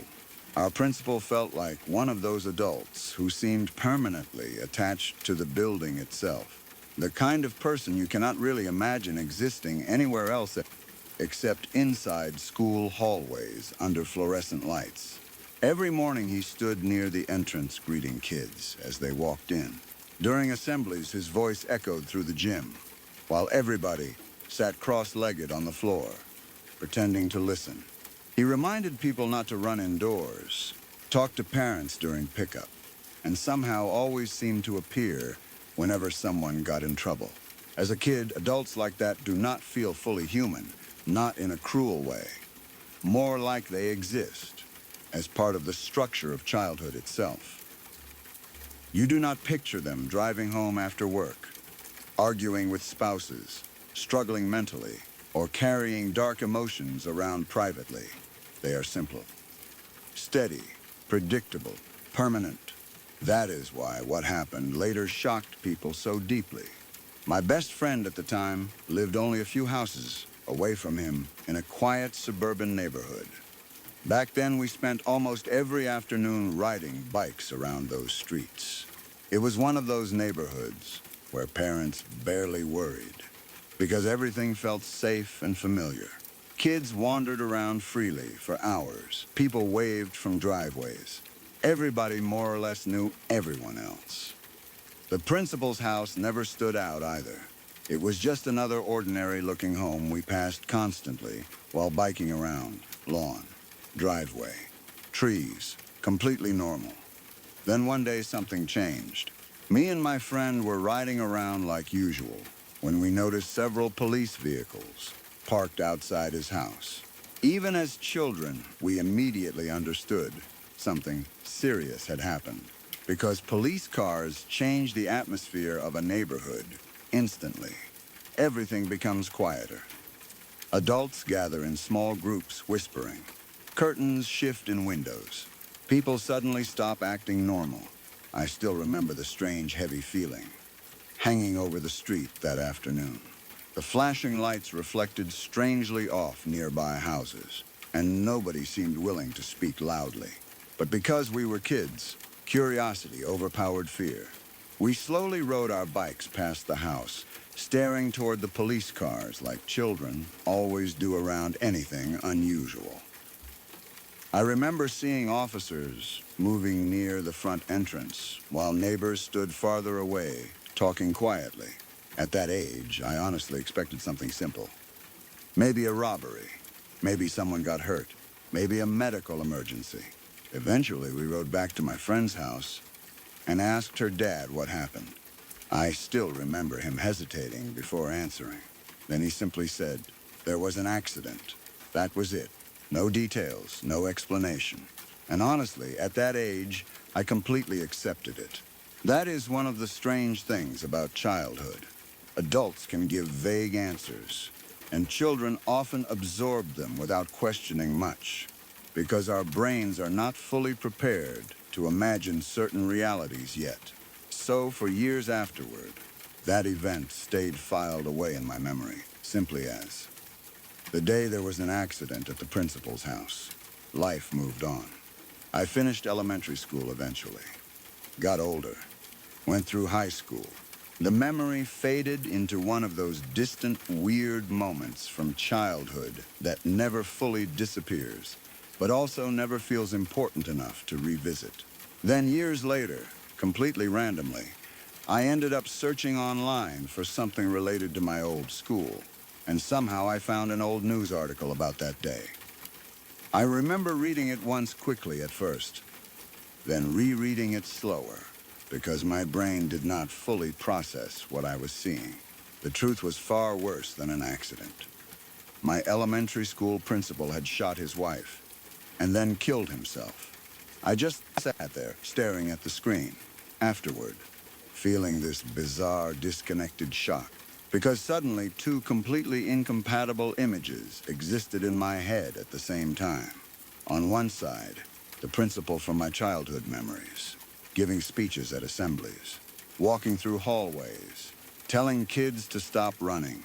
Speaker 1: our principal felt like one of those adults who seemed permanently attached to the building itself. The kind of person you cannot really imagine existing anywhere else except inside school hallways under fluorescent lights. Every morning he stood near the entrance greeting kids as they walked in. During assemblies, his voice echoed through the gym, while everybody sat cross-legged on the floor, pretending to listen. He reminded people not to run indoors, talk to parents during pickup, and somehow always seemed to appear whenever someone got in trouble. As a kid, adults like that do not feel fully human, not in a cruel way. More like they exist, as part of the structure of childhood itself. You do not picture them driving home after work, arguing with spouses, struggling mentally, or carrying dark emotions around privately. They are simple, steady, predictable, permanent. That is why what happened later shocked people so deeply. My best friend at the time lived only a few houses away from him in a quiet suburban neighborhood. Back then, we spent almost every afternoon riding bikes around those streets. It was one of those neighborhoods where parents barely worried, because everything felt safe and familiar. Kids wandered around freely for hours. People waved from driveways. Everybody more or less knew everyone else. The principal's house never stood out either. It was just another ordinary-looking home we passed constantly while biking around. Lawn, driveway, trees, completely normal. Then one day something changed. Me and my friend were riding around like usual when we noticed several police vehicles parked outside his house. Even as children, we immediately understood something serious had happened, because police cars change the atmosphere of a neighborhood instantly. Everything becomes quieter. Adults gather in small groups whispering. Curtains shift in windows. People suddenly stop acting normal. I still remember the strange, heavy feeling hanging over the street that afternoon. The flashing lights reflected strangely off nearby houses, and nobody seemed willing to speak loudly. But because we were kids, curiosity overpowered fear. We slowly rode our bikes past the house, staring toward the police cars like children always do around anything unusual. I remember seeing officers moving near the front entrance, while neighbors stood farther away, talking quietly. At that age, I honestly expected something simple. Maybe a robbery. Maybe someone got hurt. Maybe a medical emergency. Eventually, we rode back to my friend's house and asked her dad what happened. I still remember him hesitating before answering. Then he simply said, "There was an accident." That was it. No details, no explanation. And honestly, at that age, I completely accepted it. That is one of the strange things about childhood. Adults can give vague answers, and children often absorb them without questioning much, because our brains are not fully prepared to imagine certain realities yet. So, for years afterward, that event stayed filed away in my memory, simply as the day there was an accident at the principal's house. Life moved on. I finished elementary school eventually, got older, went through high school. The memory faded into one of those distant, weird moments from childhood that never fully disappears, but also never feels important enough to revisit. Then years later, completely randomly, I ended up searching online for something related to my old school, and somehow I found an old news article about that day. I remember reading it once quickly at first, then rereading it slower, because my brain did not fully process what I was seeing. The truth was far worse than an accident. My elementary school principal had shot his wife, and then killed himself. I just sat there, staring at the screen, afterward, feeling this bizarre, disconnected shock, because suddenly two completely incompatible images existed in my head at the same time. On one side, the principal from my childhood memories, giving speeches at assemblies, walking through hallways, telling kids to stop running,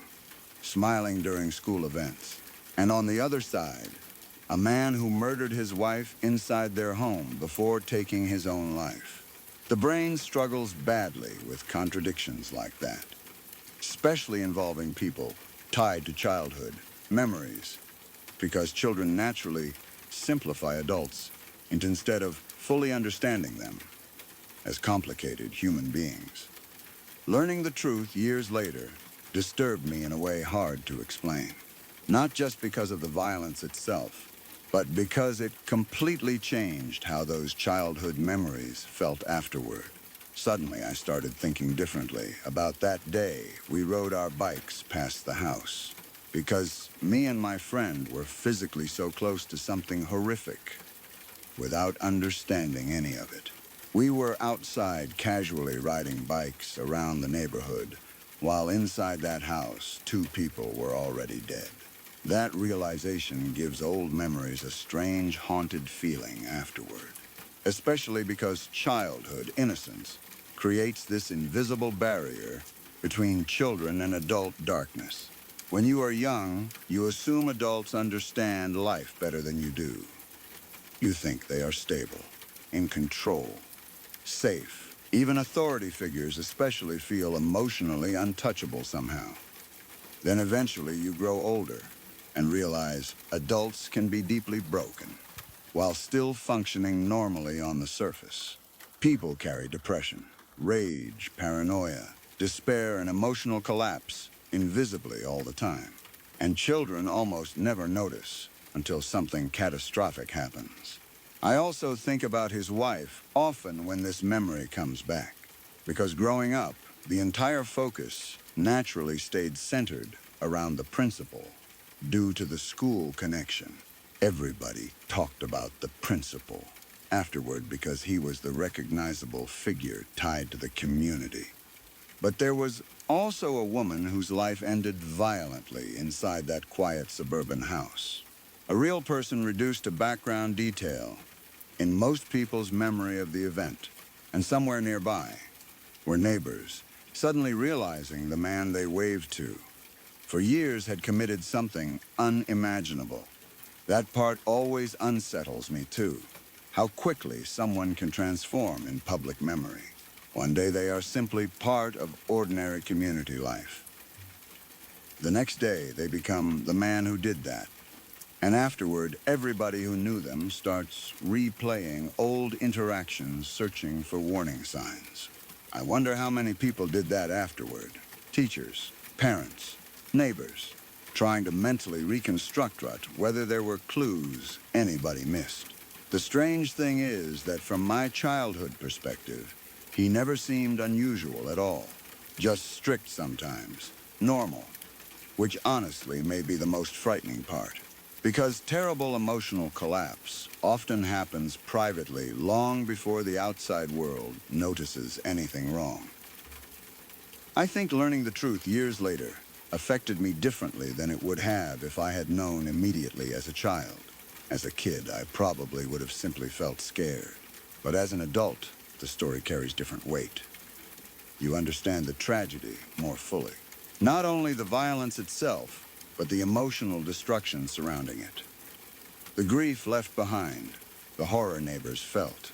Speaker 1: smiling during school events. And on the other side, a man who murdered his wife inside their home before taking his own life. The brain struggles badly with contradictions like that, especially involving people tied to childhood memories, because children naturally simplify adults instead of fully understanding them as complicated human beings. Learning the truth years later disturbed me in a way hard to explain, not just because of the violence itself, but because it completely changed how those childhood memories felt afterward. Suddenly, I started thinking differently about that day we rode our bikes past the house, because me and my friend were physically so close to something horrific without understanding any of it. We were outside casually riding bikes around the neighborhood, while inside that house, two people were already dead. That realization gives old memories a strange, haunted feeling afterward, especially because childhood innocence creates this invisible barrier between children and adult darkness. When you are young, you assume adults understand life better than you do. You think they are stable, in control, safe. Even authority figures especially feel emotionally untouchable somehow. Then eventually you grow older and realize adults can be deeply broken while still functioning normally on the surface. People carry depression, rage, paranoia, despair, and emotional collapse invisibly all the time. And children almost never notice until something catastrophic happens. I also think about his wife often when this memory comes back, because growing up, the entire focus naturally stayed centered around the principal due to the school connection. Everybody talked about the principal afterward because he was the recognizable figure tied to the community. But there was also a woman whose life ended violently inside that quiet suburban house. A real person reduced to background detail in most people's memory of the event. And somewhere nearby were neighbors, suddenly realizing the man they waved to for years had committed something unimaginable. That part always unsettles me too. How quickly someone can transform in public memory. One day they are simply part of ordinary community life. The next day they become the man who did that. And afterward, everybody who knew them starts replaying old interactions, searching for warning signs. I wonder how many people did that afterward. Teachers, parents, neighbors, trying to mentally reconstruct whether there were clues anybody missed. The strange thing is that from my childhood perspective, he never seemed unusual at all. Just strict sometimes, normal, which honestly may be the most frightening part. Because terrible emotional collapse often happens privately long before the outside world notices anything wrong. I think learning the truth years later affected me differently than it would have if I had known immediately as a child. As a kid, I probably would have simply felt scared. But as an adult, the story carries different weight. You understand the tragedy more fully. Not only the violence itself, but the emotional destruction surrounding it. The grief left behind, the horror neighbors felt,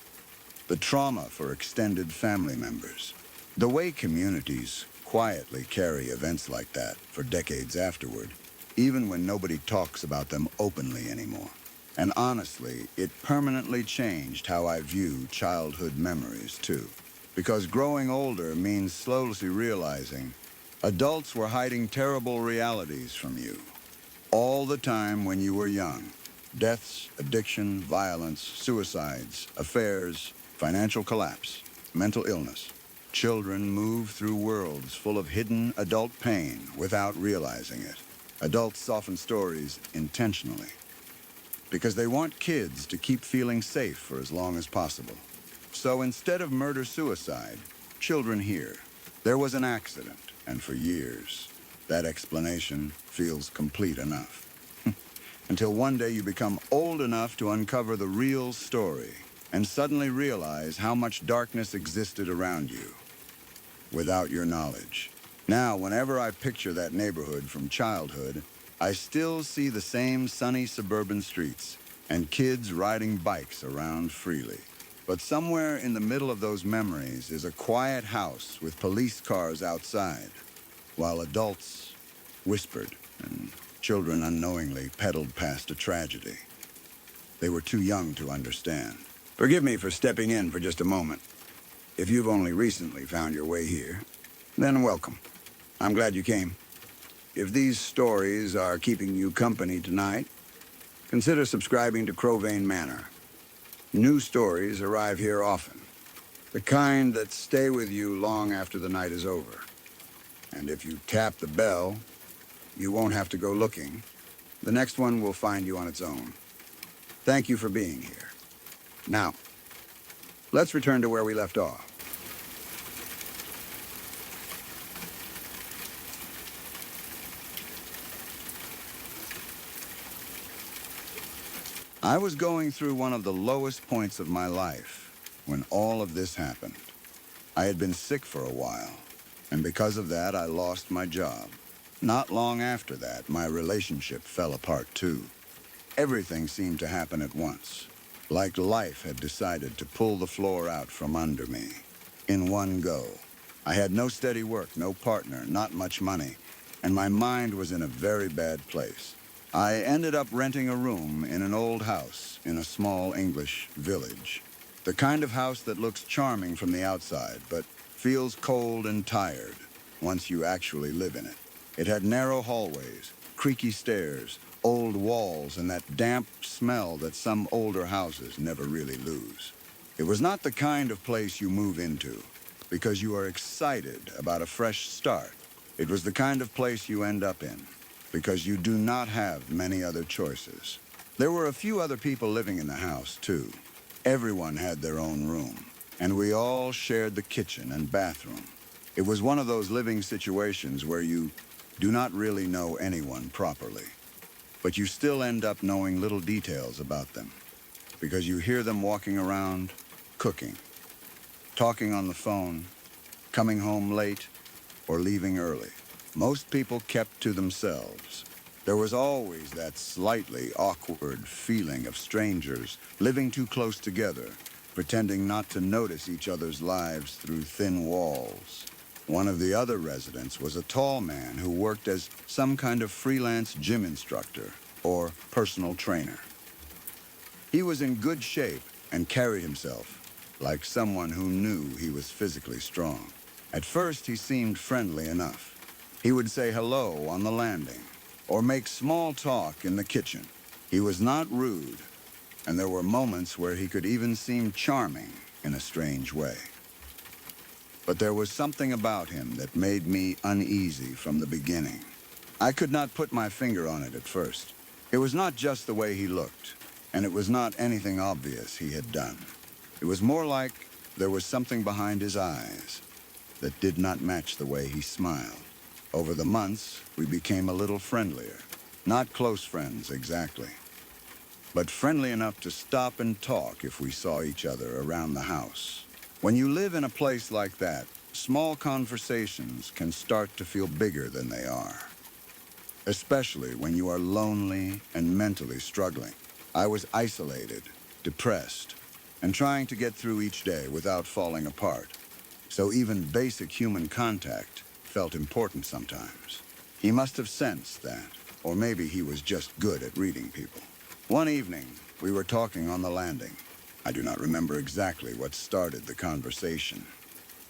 Speaker 1: the trauma for extended family members, the way communities quietly carry events like that for decades afterward, even when nobody talks about them openly anymore. And honestly, it permanently changed how I view childhood memories, too. Because growing older means slowly realizing adults were hiding terrible realities from you. All the time when you were young. Deaths, addiction, violence, suicides, affairs, financial collapse, mental illness. Children move through worlds full of hidden adult pain without realizing it. Adults soften stories intentionally because they want kids to keep feeling safe for as long as possible. So instead of murder-suicide, children hear, there was an accident, and for years, that explanation feels complete enough. Until one day you become old enough to uncover the real story and suddenly realize how much darkness existed around you without your knowledge. Now, whenever I picture that neighborhood from childhood, I still see the same sunny suburban streets and kids riding bikes around freely. But somewhere in the middle of those memories is a quiet house with police cars outside, while adults whispered and children unknowingly pedaled past a tragedy. They were too young to understand. Forgive me for stepping in for just a moment. If you've only recently found your way here, then welcome. I'm glad you came. If these stories are keeping you company tonight, consider subscribing to Crowvane Manor. New stories arrive here often, the kind that stay with you long after the night is over. And if you tap the bell, you won't have to go looking. The next one will find you on its own. Thank you for being here. Now, let's return to where we left off. I was going through one of the lowest points of my life when all of this happened. I had been sick for a while, and because of that, I lost my job. Not long after that, my relationship fell apart too. Everything seemed to happen at once, like life had decided to pull the floor out from under me in one go. I had no steady work, no partner, not much money, and my mind was in a very bad place. I ended up renting a room in an old house in a small English village. The kind of house that looks charming from the outside, but feels cold and tired once you actually live in it. It had narrow hallways, creaky stairs, old walls, and that damp smell that some older houses never really lose. It was not the kind of place you move into because you are excited about a fresh start. It was the kind of place you end up in because you do not have many other choices. There were a few other people living in the house, too. Everyone had their own room, and we all shared the kitchen and bathroom. It was one of those living situations where you do not really know anyone properly, but you still end up knowing little details about them because you hear them walking around, cooking, talking on the phone, coming home late, or leaving early. Most people kept to themselves. There was always that slightly awkward feeling of strangers living too close together, pretending not to notice each other's lives through thin walls. One of the other residents was a tall man who worked as some kind of freelance gym instructor or personal trainer. He was in good shape and carried himself like someone who knew he was physically strong. At first, he seemed friendly enough. He would say hello on the landing or make small talk in the kitchen. He was not rude, and there were moments where he could even seem charming in a strange way. But there was something about him that made me uneasy from the beginning. I could not put my finger on it at first. It was not just the way he looked, and it was not anything obvious he had done. It was more like there was something behind his eyes. that did not match the way he smiled. Over the months, we became a little friendlier. Not close friends, exactly, but friendly enough to stop and talk if we saw each other around the house. When you live in a place like that, small conversations can start to feel bigger than they are, especially when you are lonely and mentally struggling. I was isolated, depressed, and trying to get through each day without falling apart. So even basic human contact felt important sometimes. He must have sensed that, or maybe he was just good at reading people. One evening, we were talking on the landing. I do not remember exactly what started the conversation,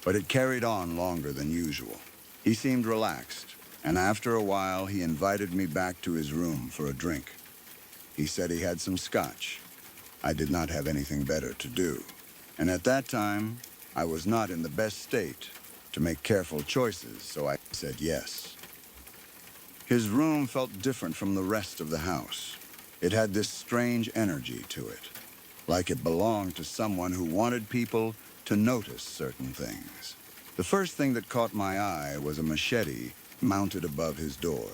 Speaker 1: but it carried on longer than usual. He seemed relaxed, and after a while, he invited me back to his room for a drink. He said he had some scotch. I did not have anything better to do, and at that time, I was not in the best state to make careful choices, so I said yes. His room felt different from the rest of the house. It had this strange energy to it, like it belonged to someone who wanted people to notice certain things. The first thing that caught my eye was a machete mounted above his door.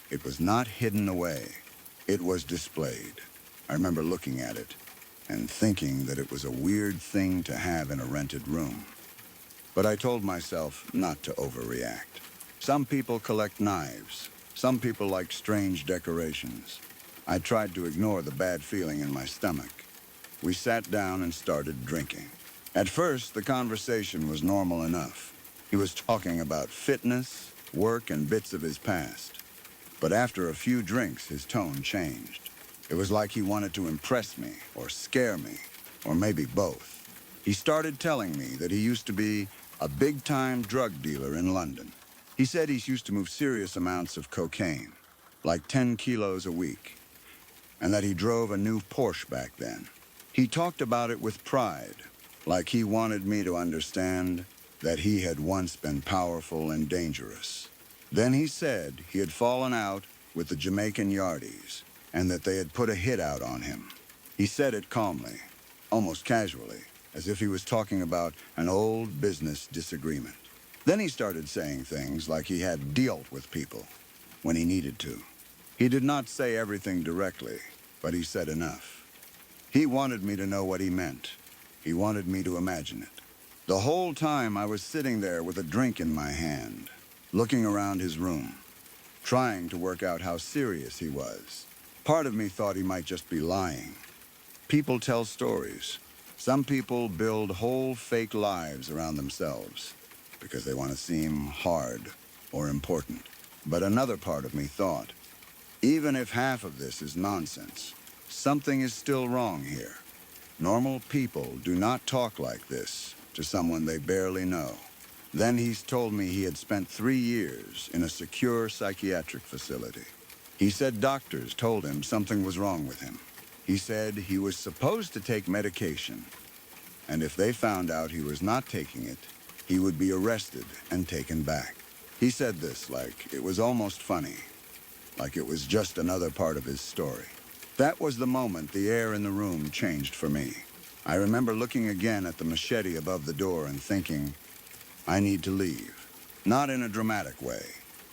Speaker 1: It was not hidden away. It was displayed. I remember looking at it and thinking that it was a weird thing to have in a rented room. But I told myself not to overreact. Some people collect knives. Some people like strange decorations. I tried to ignore the bad feeling in my stomach. We sat down and started drinking. At first, the conversation was normal enough. He was talking about fitness, work, and bits of his past. But after a few drinks, his tone changed. It was like he wanted to impress me, or scare me, or maybe both. He started telling me that he used to be a big-time drug dealer in London. He said he used to move serious amounts of cocaine, like 10 kilos a week, and that he drove a new Porsche back then. He talked about it with pride, like he wanted me to understand that he had once been powerful and dangerous. Then he said he had fallen out with the Jamaican Yardies, and that they had put a hit out on him. He said it calmly, almost casually, as if he was talking about an old business disagreement. Then he started saying things like he had dealt with people when he needed to. He did not say everything directly, but he said enough. He wanted me to know what he meant. He wanted me to imagine it. The whole time I was sitting there with a drink in my hand, looking around his room, trying to work out how serious he was. Part of me thought he might just be lying. People tell stories. Some people build whole fake lives around themselves because they want to seem hard or important. But another part of me thought, even if half of this is nonsense, something is still wrong here. Normal people do not talk like this to someone they barely know. Then he's told me he had spent 3 years in a secure psychiatric facility. He said doctors told him something was wrong with him. He said he was supposed to take medication, and if they found out he was not taking it, he would be arrested and taken back. He said this like it was almost funny, like it was just another part of his story. That was the moment the air in the room changed for me. I remember looking again at the machete above the door and thinking, I need to leave. Not in a dramatic way,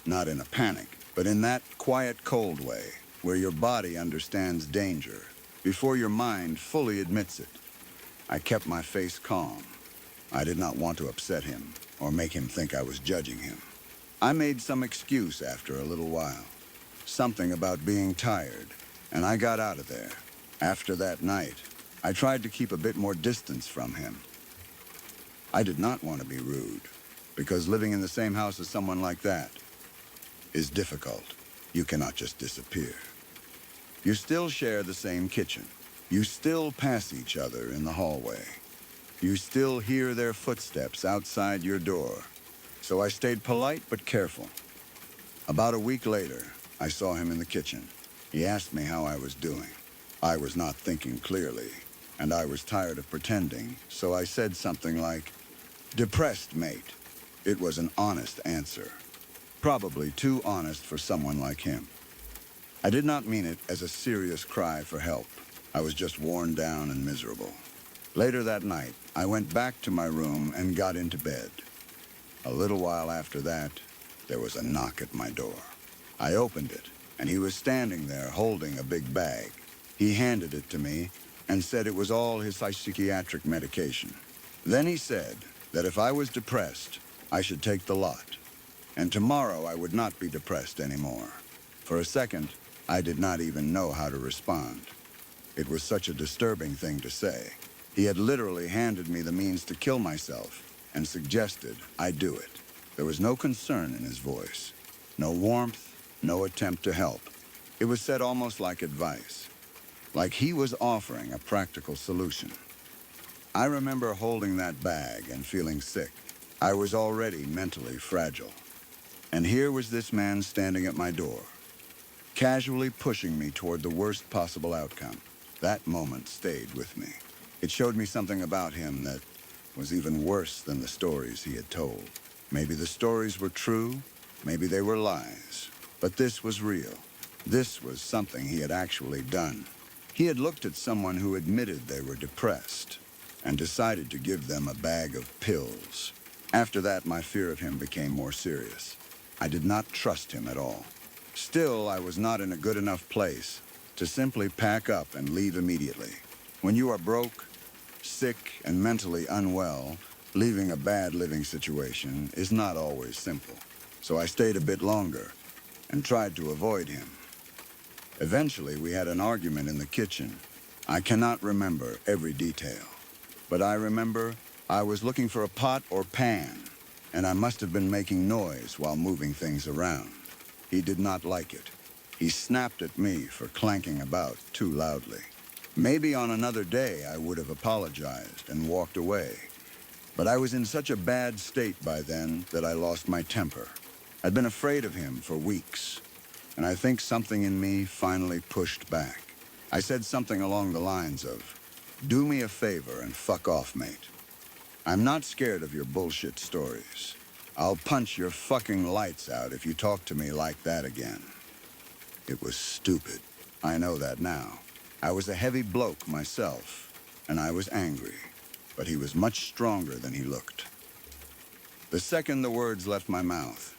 Speaker 1: not in a panic, but in that quiet, cold way where your body understands danger before your mind fully admits it. I kept my face calm. I did not want to upset him or make him think I was judging him. I made some excuse after a little while, something about being tired, and I got out of there. After that night, I tried to keep a bit more distance from him. I did not want to be rude, because living in the same house as someone like that is difficult. You cannot just disappear. You still share the same kitchen. You still pass each other in the hallway. You still hear their footsteps outside your door. So I stayed polite but careful. About a week later, I saw him in the kitchen. He asked me how I was doing. I was not thinking clearly, and I was tired of pretending, so I said something like, "Depressed, mate." It was an honest answer. Probably too honest for someone like him. I did not mean it as a serious cry for help. I was just worn down and miserable. Later that night, I went back to my room and got into bed. A little while after that, there was a knock at my door. I opened it, and he was standing there holding a big bag. He handed it to me and said it was all his psychiatric medication. Then he said that if I was depressed, I should take the lot, and tomorrow I would not be depressed anymore. For a second, I did not even know how to respond. It was such a disturbing thing to say. He had literally handed me the means to kill myself and suggested I do it. There was no concern in his voice, no warmth, no attempt to help. It was said almost like advice, like he was offering a practical solution. I remember holding that bag and feeling sick. I was already mentally fragile. And here was this man standing at my door, casually pushing me toward the worst possible outcome. That moment stayed with me. It showed me something about him that was even worse than the stories he had told. Maybe the stories were true, maybe they were lies, but this was real. This was something he had actually done. He had looked at someone who admitted they were depressed and decided to give them a bag of pills. After that, my fear of him became more serious. I did not trust him at all. Still, I was not in a good enough place to simply pack up and leave immediately. When you are broke, sick, and mentally unwell, leaving a bad living situation is not always simple. So I stayed a bit longer and tried to avoid him. Eventually, we had an argument in the kitchen. I cannot remember every detail, but I remember I was looking for a pot or pan, and I must have been making noise while moving things around. He did not like it. He snapped at me for clanking about too loudly. Maybe on another day I would have apologized and walked away, but I was in such a bad state by then that I lost my temper. I'd been afraid of him for weeks, and I think something in me finally pushed back. I said something along the lines of, "Do me a favor and fuck off, mate. I'm not scared of your bullshit stories. I'll punch your fucking lights out if you talk to me like that again." It was stupid. I know that now. I was a heavy bloke myself, and I was angry, but he was much stronger than he looked. The second the words left my mouth,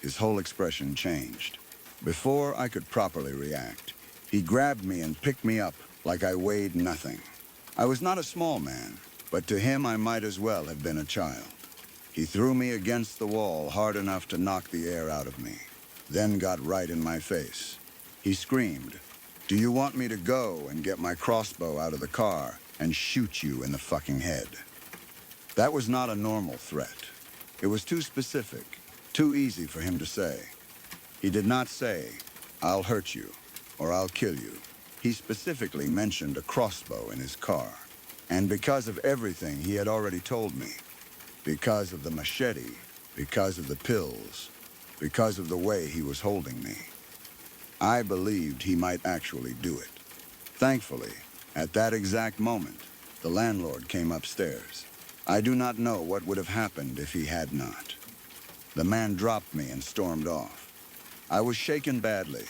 Speaker 1: his whole expression changed. Before I could properly react, he grabbed me and picked me up like I weighed nothing. I was not a small man, but to him I might as well have been a child. He threw me against the wall hard enough to knock the air out of me, then got right in my face. He screamed, "Do you want me to go and get my crossbow out of the car and shoot you in the fucking head?" That was not a normal threat. It was too specific, too easy for him to say. He did not say, "I'll hurt you," or "I'll kill you." He specifically mentioned a crossbow in his car. And because of everything he had already told me, because of the machete, because of the pills, because of the way he was holding me, I believed he might actually do it. Thankfully, at that exact moment, the landlord came upstairs. I do not know what would have happened if he had not. The man dropped me and stormed off. I was shaken badly.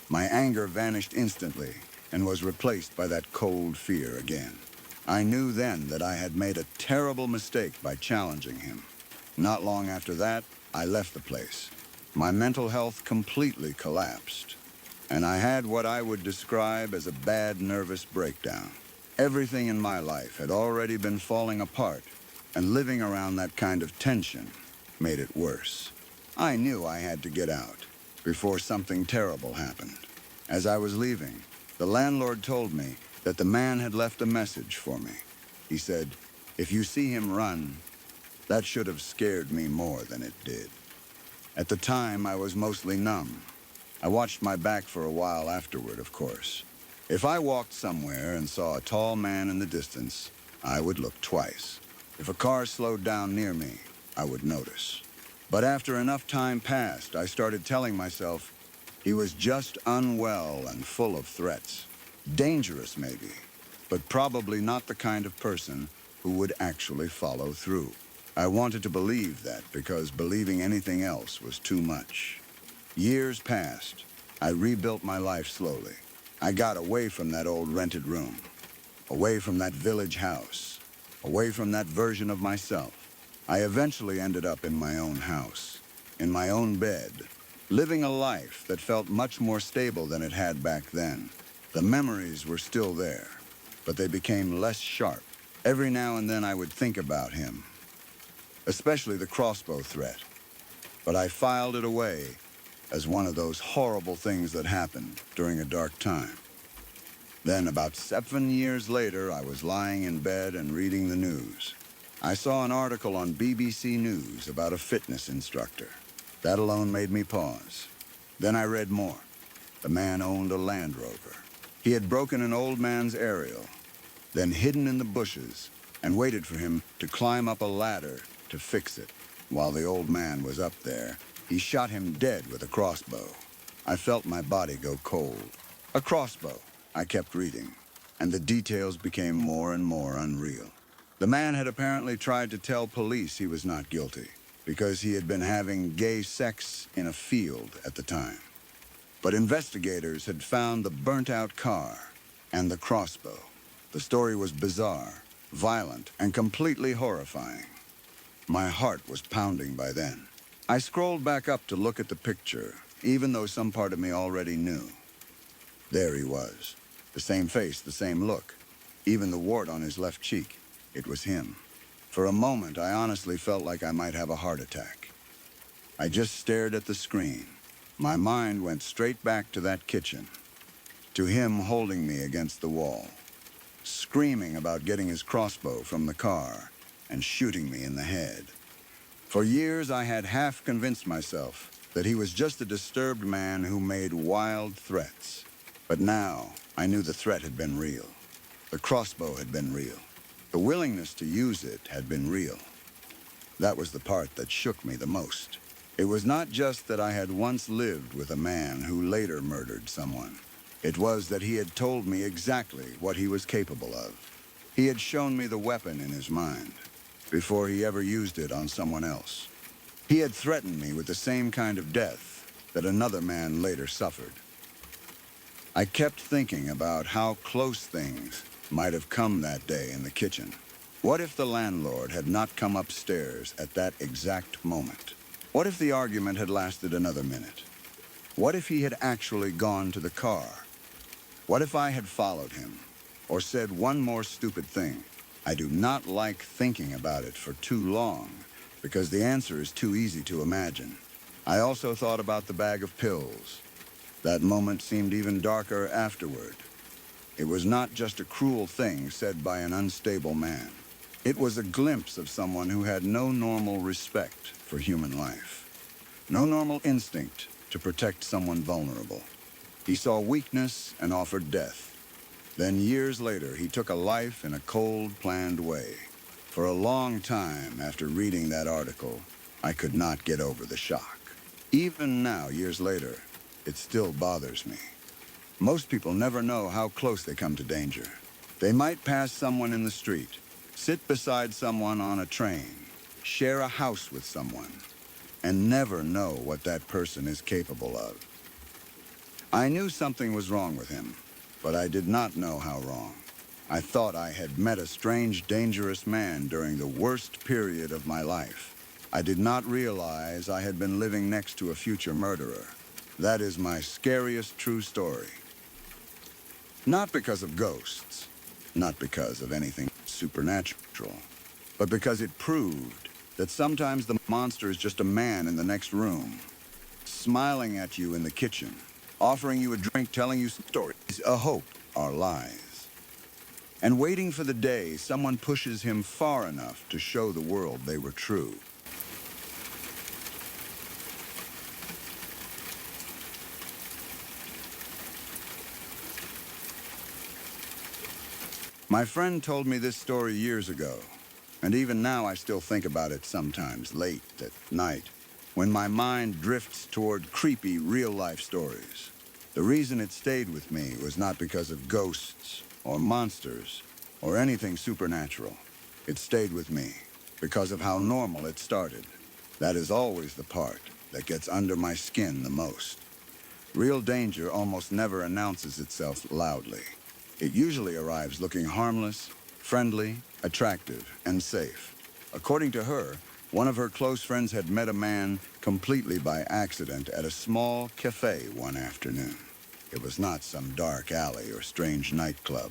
Speaker 1: My anger vanished instantly and was replaced by that cold fear again. I knew then that I had made a terrible mistake by challenging him. Not long after that, I left the place. My mental health completely collapsed, and I had what I would describe as a bad nervous breakdown. Everything in my life had already been falling apart, and living around that kind of tension made it worse. I knew I had to get out before something terrible happened. As I was leaving, the landlord told me that the man had left a message for me. He said, "If you see him run," that should have scared me more than it did. At the time, I was mostly numb. I watched my back for a while afterward, of course. If I walked somewhere and saw a tall man in the distance, I would look twice. If a car slowed down near me, I would notice. But after enough time passed, I started telling myself he was just unwell and full of threats. Dangerous, maybe, but probably not the kind of person who would actually follow through. I wanted to believe that because believing anything else was too much. Years passed. I rebuilt my life slowly. I got away from that old rented room, away from that village house, away from that version of myself. I eventually ended up in my own house, in my own bed, living a life that felt much more stable than it had back then. The memories were still there, but they became less sharp. Every now and then I would think about him, especially the crossbow threat, but I filed it away as one of those horrible things that happened during a dark time. Then, about 7 years later, I was lying in bed and reading the news. I saw an article on BBC News about a fitness instructor. That alone made me pause. Then I read more. The man owned a Land Rover. He had broken an old man's aerial, then hidden in the bushes, and waited for him to climb up a ladder to fix it. While the old man was up there, he shot him dead with a crossbow. I felt my body go cold. A crossbow, I kept reading, and the details became more and more unreal. The man had apparently tried to tell police he was not guilty because he had been having gay sex in a field at the time. But investigators had found the burnt-out car and the crossbow. The story was bizarre, violent, and completely horrifying. My heart was pounding by then. I scrolled back up to look at the picture, even though some part of me already knew. There he was. The same face, the same look. Even the wart on his left cheek. It was him. For a moment, I honestly felt like I might have a heart attack. I just stared at the screen. My mind went straight back to that kitchen, to him holding me against the wall, screaming about getting his crossbow from the car and shooting me in the head. For years, I had half convinced myself that he was just a disturbed man who made wild threats. But now, I knew the threat had been real. The crossbow had been real. The willingness to use it had been real. That was the part that shook me the most. It was not just that I had once lived with a man who later murdered someone. It was that he had told me exactly what he was capable of. He had shown me the weapon in his mind before he ever used it on someone else. He had threatened me with the same kind of death that another man later suffered. I kept thinking about how close things might have come that day in the kitchen. What if the landlord had not come upstairs at that exact moment? What if the argument had lasted another minute? What if he had actually gone to the car? What if I had followed him or said one more stupid thing? I do not like thinking about it for too long because the answer is too easy to imagine. I also thought about the bag of pills. That moment seemed even darker afterward. It was not just a cruel thing said by an unstable man. It was a glimpse of someone who had no normal respect for human life, no normal instinct to protect someone vulnerable. He saw weakness and offered death. Then years later, he took a life in a cold, planned way. For a long time after reading that article, I could not get over the shock. Even now, years later, it still bothers me. Most people never know how close they come to danger. They might pass someone in the street, sit beside someone on a train, share a house with someone, and never know what that person is capable of. I knew something was wrong with him, but I did not know how wrong. I thought I had met a strange, dangerous man during the worst period of my life. I did not realize I had been living next to a future murderer. That is my scariest true story. Not because of ghosts, not because of anything supernatural, but because it proved that sometimes the monster is just a man in the next room, smiling at you in the kitchen, offering you a drink, telling you some stories, a hope are lies, and waiting for the day someone pushes him far enough to show the world they were true. My friend told me this story years ago, and even now I still think about it sometimes late at night, when my mind drifts toward creepy real-life stories. The reason it stayed with me was not because of ghosts or monsters or anything supernatural. It stayed with me because of how normal it started. That is always the part that gets under my skin the most. Real danger almost never announces itself loudly. It usually arrives looking harmless, friendly, attractive, and safe. According to her, One of her close friends had met a man completely by accident at a small cafe one afternoon. It was not some dark alley or strange nightclub.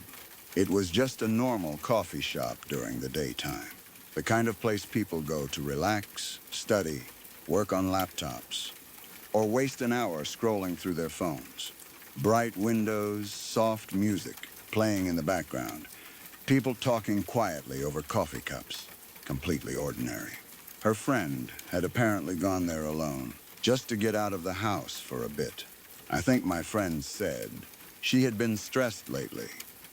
Speaker 1: It was just a normal coffee shop during the daytime. The kind of place people go to relax, study, work on laptops, or waste an hour scrolling through their phones. Bright windows, soft music playing in the background, people talking quietly over coffee cups. Completely ordinary. Her friend had apparently gone there alone, just to get out of the house for a bit. I think my friend said she had been stressed lately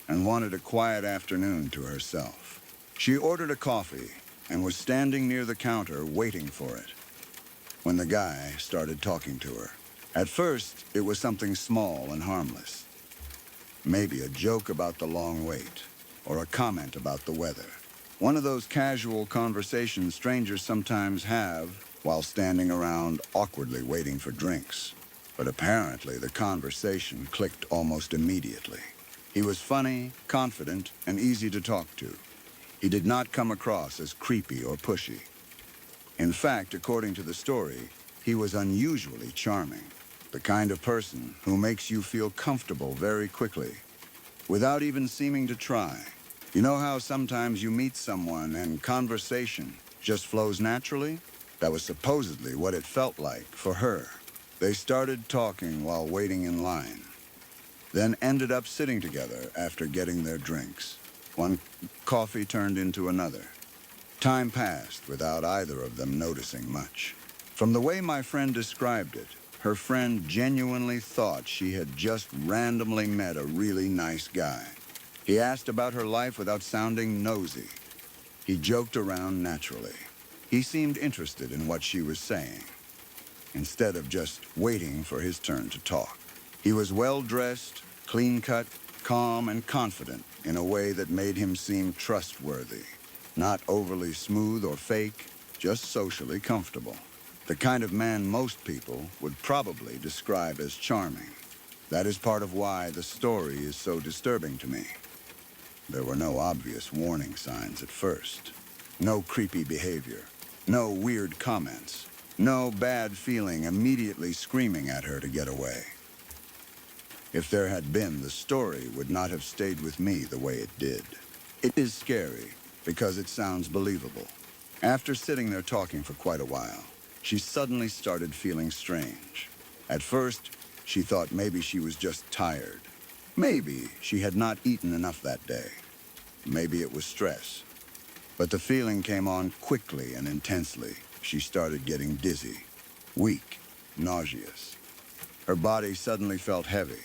Speaker 1: and wanted a quiet afternoon to herself. She ordered a coffee and was standing near the counter waiting for it when the guy started talking to her. At first, it was something small and harmless. Maybe a joke about the long wait, or a comment about the weather. One of those casual conversations strangers sometimes have while standing around awkwardly waiting for drinks. But apparently the conversation clicked almost immediately. He was funny, confident, and easy to talk to. He did not come across as creepy or pushy. In fact, according to the story, he was unusually charming. The kind of person who makes you feel comfortable very quickly, without even seeming to try. You know how sometimes you meet someone and conversation just flows naturally? That was supposedly what it felt like for her. They started talking while waiting in line, then ended up sitting together after getting their drinks. One coffee turned into another. Time passed without either of them noticing much. From the way my friend described it, her friend genuinely thought she had just randomly met a really nice guy. He asked about her life without sounding nosy. He joked around naturally. He seemed interested in what she was saying, instead of just waiting for his turn to talk. He was well-dressed, clean-cut, calm, and confident in a way that made him seem trustworthy. Not overly smooth or fake, just socially comfortable. The kind of man most people would probably describe as charming. That is part of why the story is so disturbing to me. There were no obvious warning signs at first. No creepy behavior. No weird comments. No bad feeling immediately screaming at her to get away. If there had been, the story would not have stayed with me the way it did. It is scary because it sounds believable. After sitting there talking for quite a while, she suddenly started feeling strange. At first, she thought maybe she was just tired. Maybe she had not eaten enough that day. Maybe it was stress. But the feeling came on quickly and intensely. She started getting dizzy, weak, nauseous. Her body suddenly felt heavy,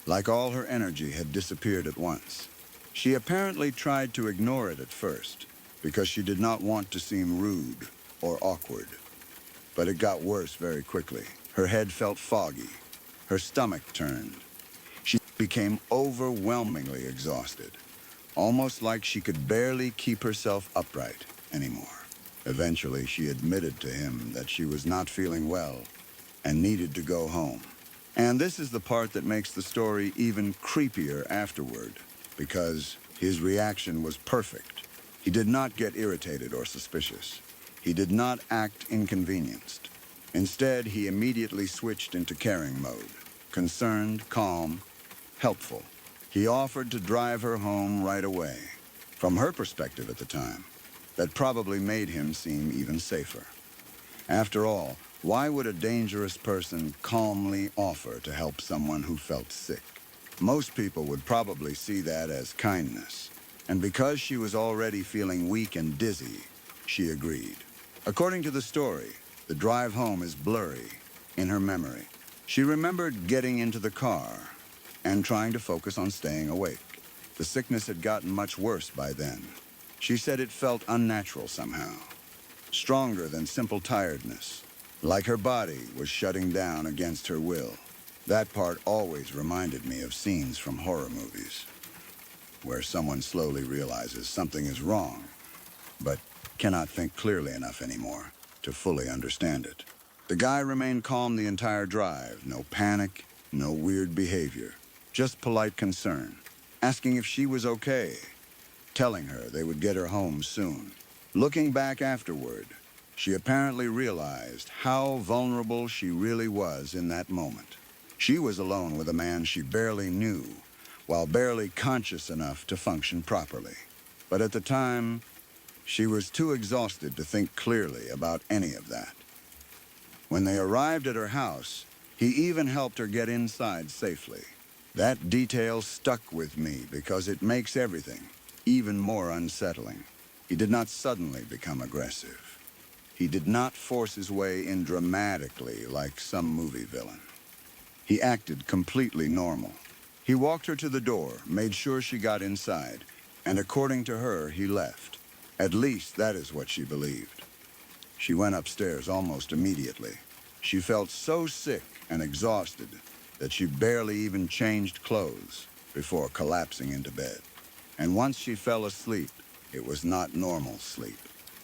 Speaker 1: like all her energy had disappeared at once. She apparently tried to ignore it at first, because she did not want to seem rude or awkward. But it got worse very quickly. Her head felt foggy. Her stomach turned. She became overwhelmingly exhausted, almost like she could barely keep herself upright anymore. Eventually, she admitted to him that she was not feeling well and needed to go home. And this is the part that makes the story even creepier afterward, because his reaction was perfect. He did not get irritated or suspicious. He did not act inconvenienced. Instead, he immediately switched into caring mode, concerned, calm, helpful. He offered to drive her home right away. From her perspective at the time, that probably made him seem even safer. After all, why would a dangerous person calmly offer to help someone who felt sick? Most people would probably see that as kindness. And because she was already feeling weak and dizzy, she agreed. According to the story, the drive home is blurry in her memory. She remembered getting into the car and trying to focus on staying awake. The sickness had gotten much worse by then. She said it felt unnatural somehow, stronger than simple tiredness, like her body was shutting down against her will. That part always reminded me of scenes from horror movies, where someone slowly realizes something is wrong, but cannot think clearly enough anymore to fully understand it. The guy remained calm the entire drive. No panic, no weird behavior, just polite concern, asking if she was okay, telling her they would get her home soon. Looking back afterward, she apparently realized how vulnerable she really was in that moment. She was alone with a man she barely knew, while barely conscious enough to function properly. But at the time, she was too exhausted to think clearly about any of that. When they arrived at her house, he even helped her get inside safely. That detail stuck with me because it makes everything even more unsettling. He did not suddenly become aggressive. He did not force his way in dramatically like some movie villain. He acted completely normal. He walked her to the door, made sure she got inside, and according to her, he left. At least that is what she believed. She went upstairs almost immediately. She felt so sick and exhausted that she barely even changed clothes before collapsing into bed. And once she fell asleep, it was not normal sleep.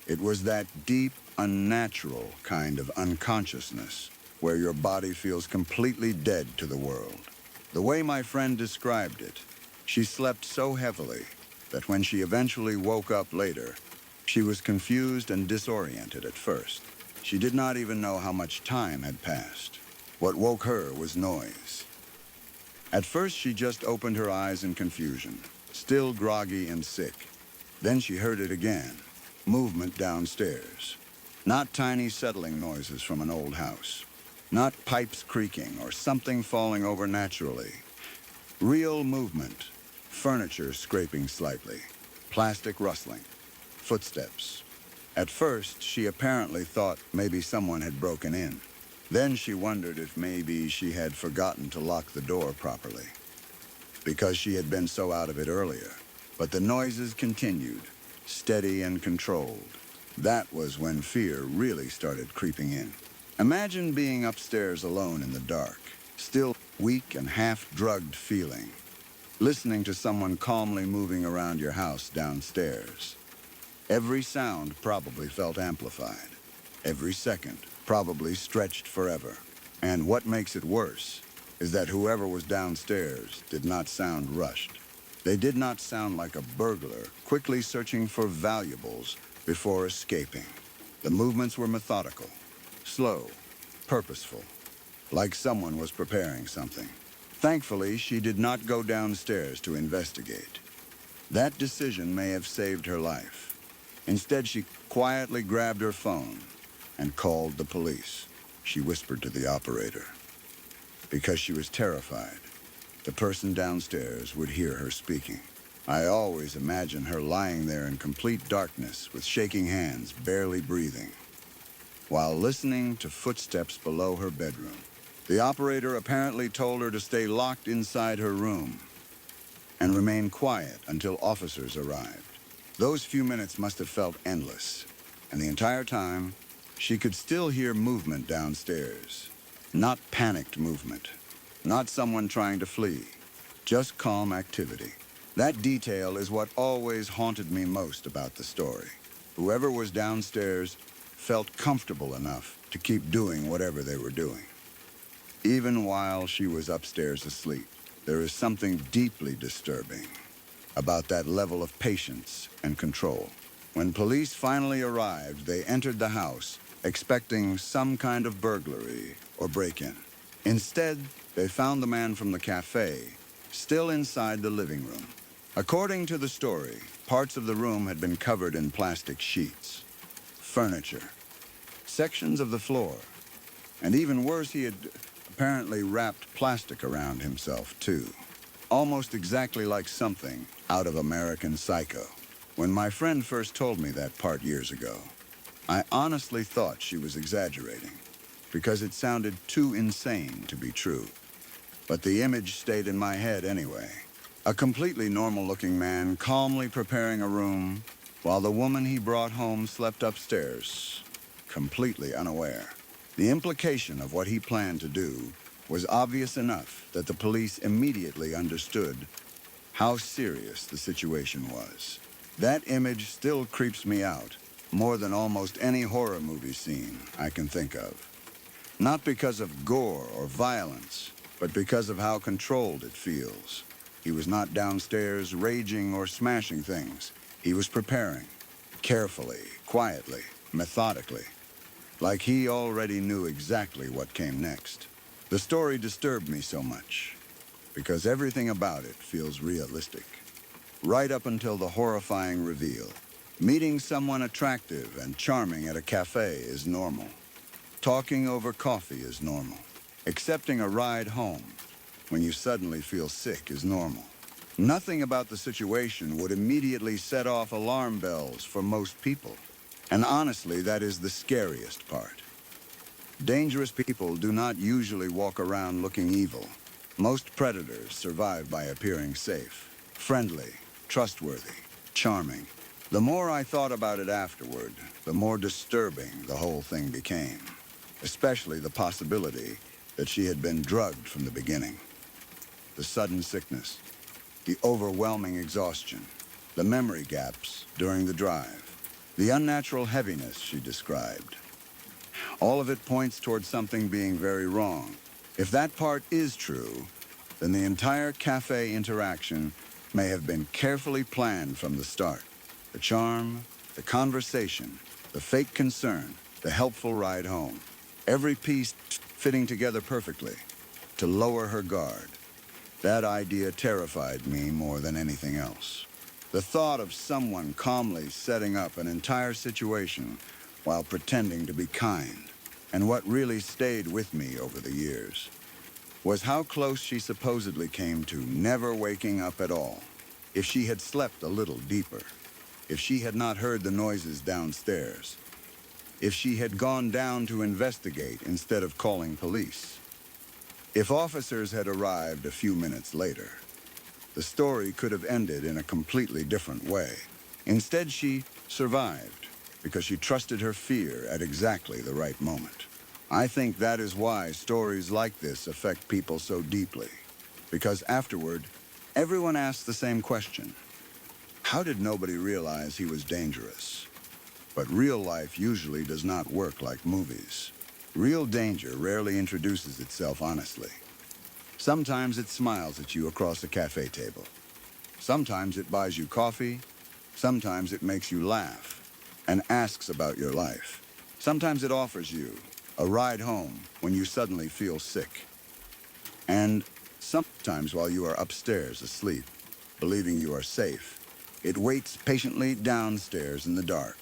Speaker 1: It was that deep, unnatural kind of unconsciousness where your body feels completely dead to the world. The way my friend described it, she slept so heavily that when she eventually woke up later, she was confused and disoriented at first. She did not even know how much time had passed. What woke her was noise. At first, she just opened her eyes in confusion, still groggy and sick. Then she heard it again, movement downstairs. Not tiny settling noises from an old house. Not pipes creaking or something falling over naturally. Real movement, furniture scraping slightly, plastic rustling, footsteps. At first, she apparently thought maybe someone had broken in. Then she wondered if maybe she had forgotten to lock the door properly, because she had been so out of it earlier. But the noises continued, steady and controlled. That was when fear really started creeping in. Imagine being upstairs alone in the dark, still weak and half-drugged feeling, listening to someone calmly moving around your house downstairs. Every sound probably felt amplified. Every second probably stretched forever. And what makes it worse is that whoever was downstairs did not sound rushed. They did not sound like a burglar quickly searching for valuables before escaping. The movements were methodical, slow, purposeful, like someone was preparing something. Thankfully, she did not go downstairs to investigate. That decision may have saved her life. Instead, she quietly grabbed her phone and called the police. She whispered to the operator, because she was terrified the person downstairs would hear her speaking. I always imagine her lying there in complete darkness with shaking hands, barely breathing, while listening to footsteps below her bedroom. The operator apparently told her to stay locked inside her room and remain quiet until officers arrived. Those few minutes must have felt endless, and the entire time, she could still hear movement downstairs. Not panicked movement, not someone trying to flee, just calm activity. That detail is what always haunted me most about the story. Whoever was downstairs felt comfortable enough to keep doing whatever they were doing. Even while she was upstairs asleep, there is something deeply disturbing about that level of patience and control. When police finally arrived, they entered the house expecting some kind of burglary or break-in. Instead, they found the man from the cafe still inside the living room. According to the story, parts of the room had been covered in plastic sheets, furniture, sections of the floor, and even worse, he had apparently wrapped plastic around himself too. Almost exactly like something out of American Psycho. When my friend first told me that part years ago, I honestly thought she was exaggerating, because it sounded too insane to be true. But the image stayed in my head anyway. A completely normal-looking man calmly preparing a room, while the woman he brought home slept upstairs, completely unaware. The implication of what he planned to do was obvious enough that the police immediately understood how serious the situation was. That image still creeps me out more than almost any horror movie scene I can think of. Not because of gore or violence, but because of how controlled it feels. He was not downstairs raging or smashing things. He was preparing, carefully, quietly, methodically. like he already knew exactly what came next. The story disturbed me so much because everything about it feels realistic, right up until the horrifying reveal. Meeting someone attractive and charming at a cafe is normal. Talking over coffee is normal. Accepting a ride home when you suddenly feel sick is normal. Nothing about the situation would immediately set off alarm bells for most people. And honestly, that is the scariest part. Dangerous people do not usually walk around looking evil. Most predators survive by appearing safe, friendly, trustworthy, charming. The more I thought about it afterward, the more disturbing the whole thing became, especially the possibility that she had been drugged from the beginning. The sudden sickness, the overwhelming exhaustion, the memory gaps during the drive, the unnatural heaviness she described. All of it points towards something being very wrong. If that part is true, then the entire cafe interaction may have been carefully planned from the start. The charm, the conversation, the fake concern, the helpful ride home. Every piece fitting together perfectly to lower her guard. That idea terrified me more than anything else. The thought of someone calmly setting up an entire situation while pretending to be kind. And what really stayed with me over the years was how close she supposedly came to never waking up at all. If she had slept a little deeper, if she had not heard the noises downstairs, if she had gone down to investigate instead of calling police, if officers had arrived a few minutes later, the story could have ended in a completely different way. Instead, she survived because she trusted her fear at exactly the right moment. I think that is why stories like this affect people so deeply. Because afterward, everyone asks the same question. How did nobody realize he was dangerous? But real life usually does not work like movies. Real danger rarely introduces itself honestly. Sometimes it smiles at you across a cafe table. Sometimes it buys you coffee. Sometimes it makes you laugh and asks about your life. Sometimes it offers you a ride home when you suddenly feel sick. And sometimes while you are upstairs asleep, believing you are safe, it waits patiently downstairs in the dark,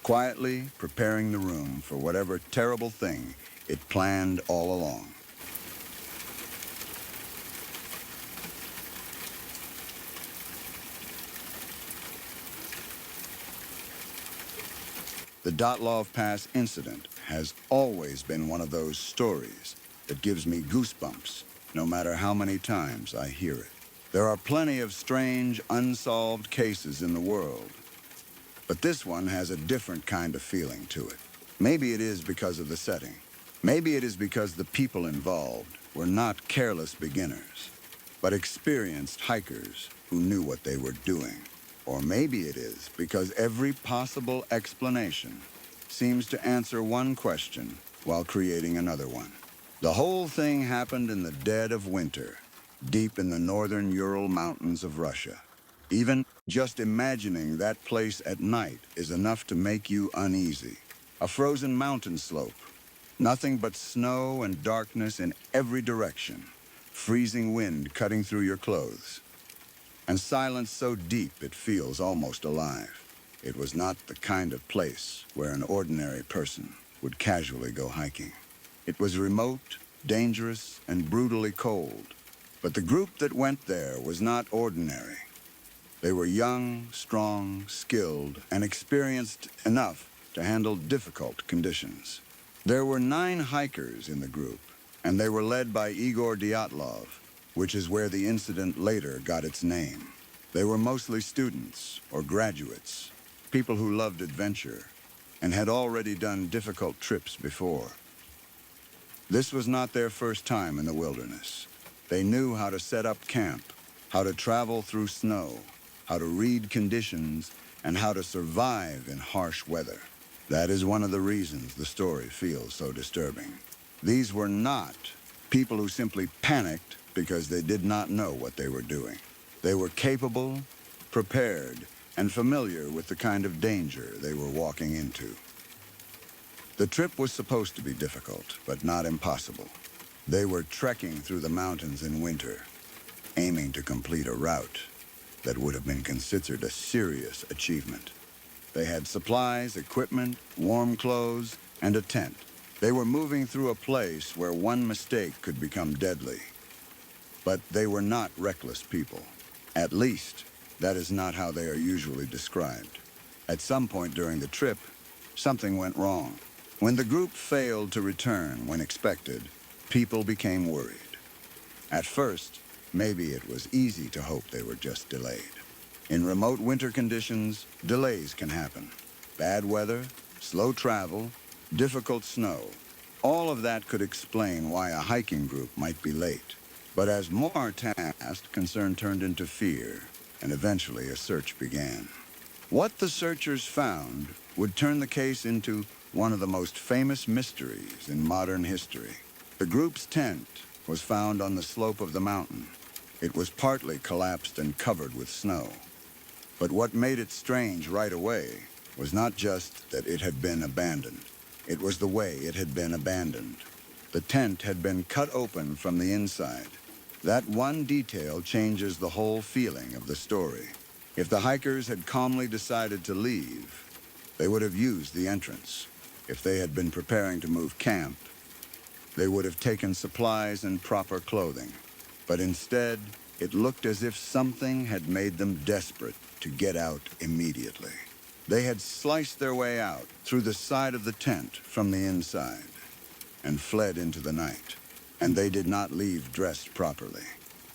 Speaker 1: quietly preparing the room for whatever terrible thing it planned all along. The Dyatlov Pass incident has always been one of those stories that gives me goosebumps, no matter how many times I hear it. There are plenty of strange, unsolved cases in the world, but this one has a different kind of feeling to it. Maybe it is because of the setting. Maybe it is because the people involved were not careless beginners, but experienced hikers who knew what they were doing. Or maybe it is because every possible explanation seems to answer one question while creating another one. The whole thing happened in the dead of winter, deep in the northern Ural Mountains of Russia. Even just imagining that place at night is enough to make you uneasy. A frozen mountain slope, nothing but snow and darkness in every direction, freezing wind cutting through your clothes, and silence so deep it feels almost alive. It was not the kind of place where an ordinary person would casually go hiking. It was remote, dangerous, and brutally cold. But the group that went there was not ordinary. They were young, strong, skilled, and experienced enough to handle difficult conditions. There were 9 hikers in the group, and they were led by Igor Dyatlov, which is where the incident later got its name. They were mostly students or graduates, people who loved adventure and had already done difficult trips before. This was not their first time in the wilderness. They knew how to set up camp, how to travel through snow, how to read conditions, and how to survive in harsh weather. That is one of the reasons the story feels so disturbing. These were not people who simply panicked because they did not know what they were doing. They were capable, prepared, and familiar with the kind of danger they were walking into. The trip was supposed to be difficult, but not impossible. They were trekking through the mountains in winter, aiming to complete a route that would have been considered a serious achievement. They had supplies, equipment, warm clothes, and a tent. They were moving through a place where one mistake could become deadly. But they were not reckless people. At least, that is not how they are usually described. At some point during the trip, something went wrong. When the group failed to return when expected, people became worried. At first, maybe it was easy to hope they were just delayed. In remote winter conditions, delays can happen. Bad weather, slow travel, difficult snow. All of that could explain why a hiking group might be late. But as more tasks, concern turned into fear, and eventually a search began. What the searchers found would turn the case into one of the most famous mysteries in modern history. The group's tent was found on the slope of the mountain. It was partly collapsed and covered with snow. But what made it strange right away was not just that it had been abandoned. It was the way it had been abandoned. The tent had been cut open from the inside. That one detail changes the whole feeling of the story. If the hikers had calmly decided to leave, they would have used the entrance. If they had been preparing to move camp, they would have taken supplies and proper clothing. But instead, it looked as if something had made them desperate to get out immediately. They had sliced their way out through the side of the tent from the inside and fled into the night. And they did not leave dressed properly.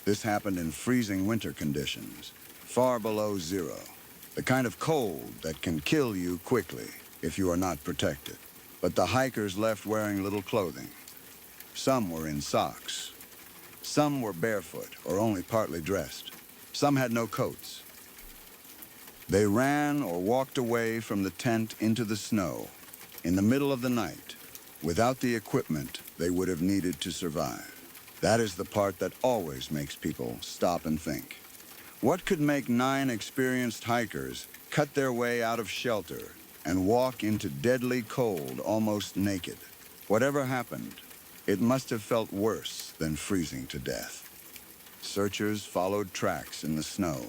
Speaker 1: This happened in freezing winter conditions, far below zero, the kind of cold that can kill you quickly if you are not protected. But the hikers left wearing little clothing. Some were in socks. Some were barefoot or only partly dressed. Some had no coats. They ran or walked away from the tent into the snow in the middle of the night without the equipment they would have needed to survive. That is the part that always makes people stop and think. What could make 9 experienced hikers cut their way out of shelter and walk into deadly cold almost naked? Whatever happened, it must have felt worse than freezing to death. Searchers followed tracks in the snow,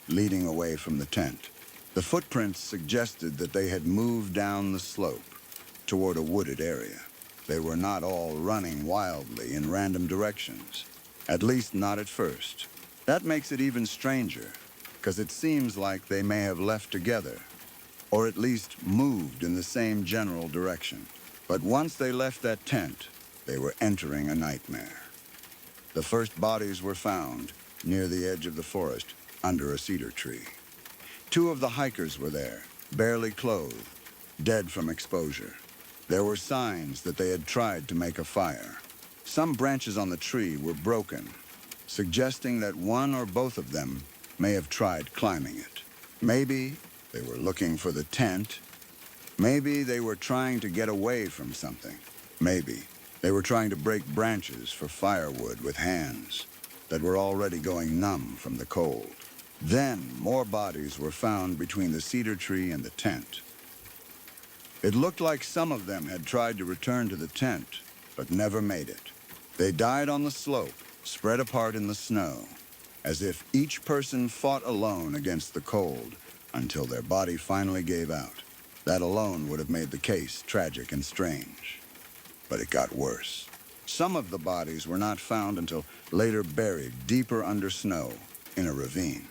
Speaker 1: leading away from the tent. The footprints suggested that they had moved down the slope toward a wooded area. They were not all running wildly in random directions, at least not at first. That makes it even stranger, because it seems like they may have left together, or at least moved in the same general direction. But once they left that tent, they were entering a nightmare. The first bodies were found near the edge of the forest, under a cedar tree. 2 of the hikers were there, barely clothed, dead from exposure. There were signs that they had tried to make a fire. Some branches on the tree were broken, suggesting that one or both of them may have tried climbing it. Maybe they were looking for the tent. Maybe they were trying to get away from something. Maybe they were trying to break branches for firewood with hands that were already going numb from the cold. Then more bodies were found between the cedar tree and the tent. It looked like some of them had tried to return to the tent, but never made it. They died on the slope, spread apart in the snow, as if each person fought alone against the cold until their body finally gave out. That alone would have made the case tragic and strange. But it got worse. Some of the bodies were not found until later buried deeper under snow in a ravine.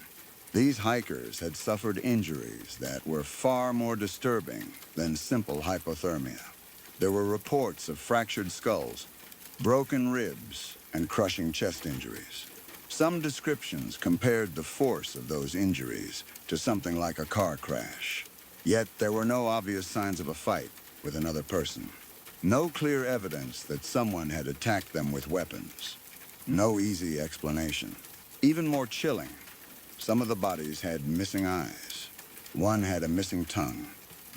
Speaker 1: These hikers had suffered injuries that were far more disturbing than simple hypothermia. There were reports of fractured skulls, broken ribs, and crushing chest injuries. Some descriptions compared the force of those injuries to something like a car crash. Yet there were no obvious signs of a fight with another person. No clear evidence that someone had attacked them with weapons. No easy explanation. Even more chilling, some of the bodies had missing eyes. One had a missing tongue.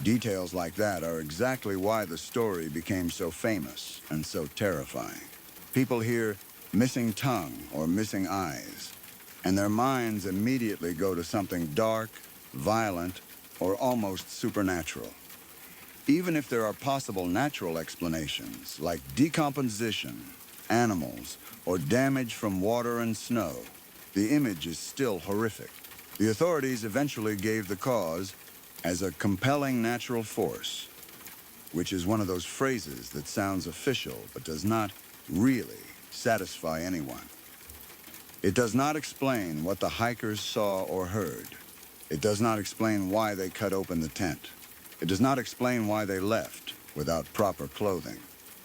Speaker 1: Details like that are exactly why the story became so famous and so terrifying. People hear missing tongue or missing eyes, and their minds immediately go to something dark, violent, or almost supernatural. Even if there are possible natural explanations, like decomposition, animals, or damage from water and snow, the image is still horrific. The authorities eventually gave the cause as a compelling natural force, which is one of those phrases that sounds official but does not really satisfy anyone. It does not explain what the hikers saw or heard. It does not explain why they cut open the tent. It does not explain why they left without proper clothing.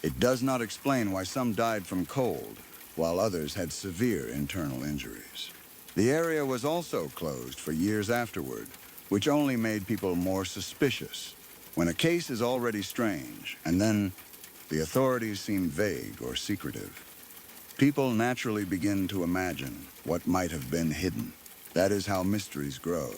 Speaker 1: It does not explain why some died from cold while others had severe internal injuries. The area was also closed for years afterward, which only made people more suspicious. When a case is already strange, and then the authorities seem vague or secretive, people naturally begin to imagine what might have been hidden. That is how mysteries grow.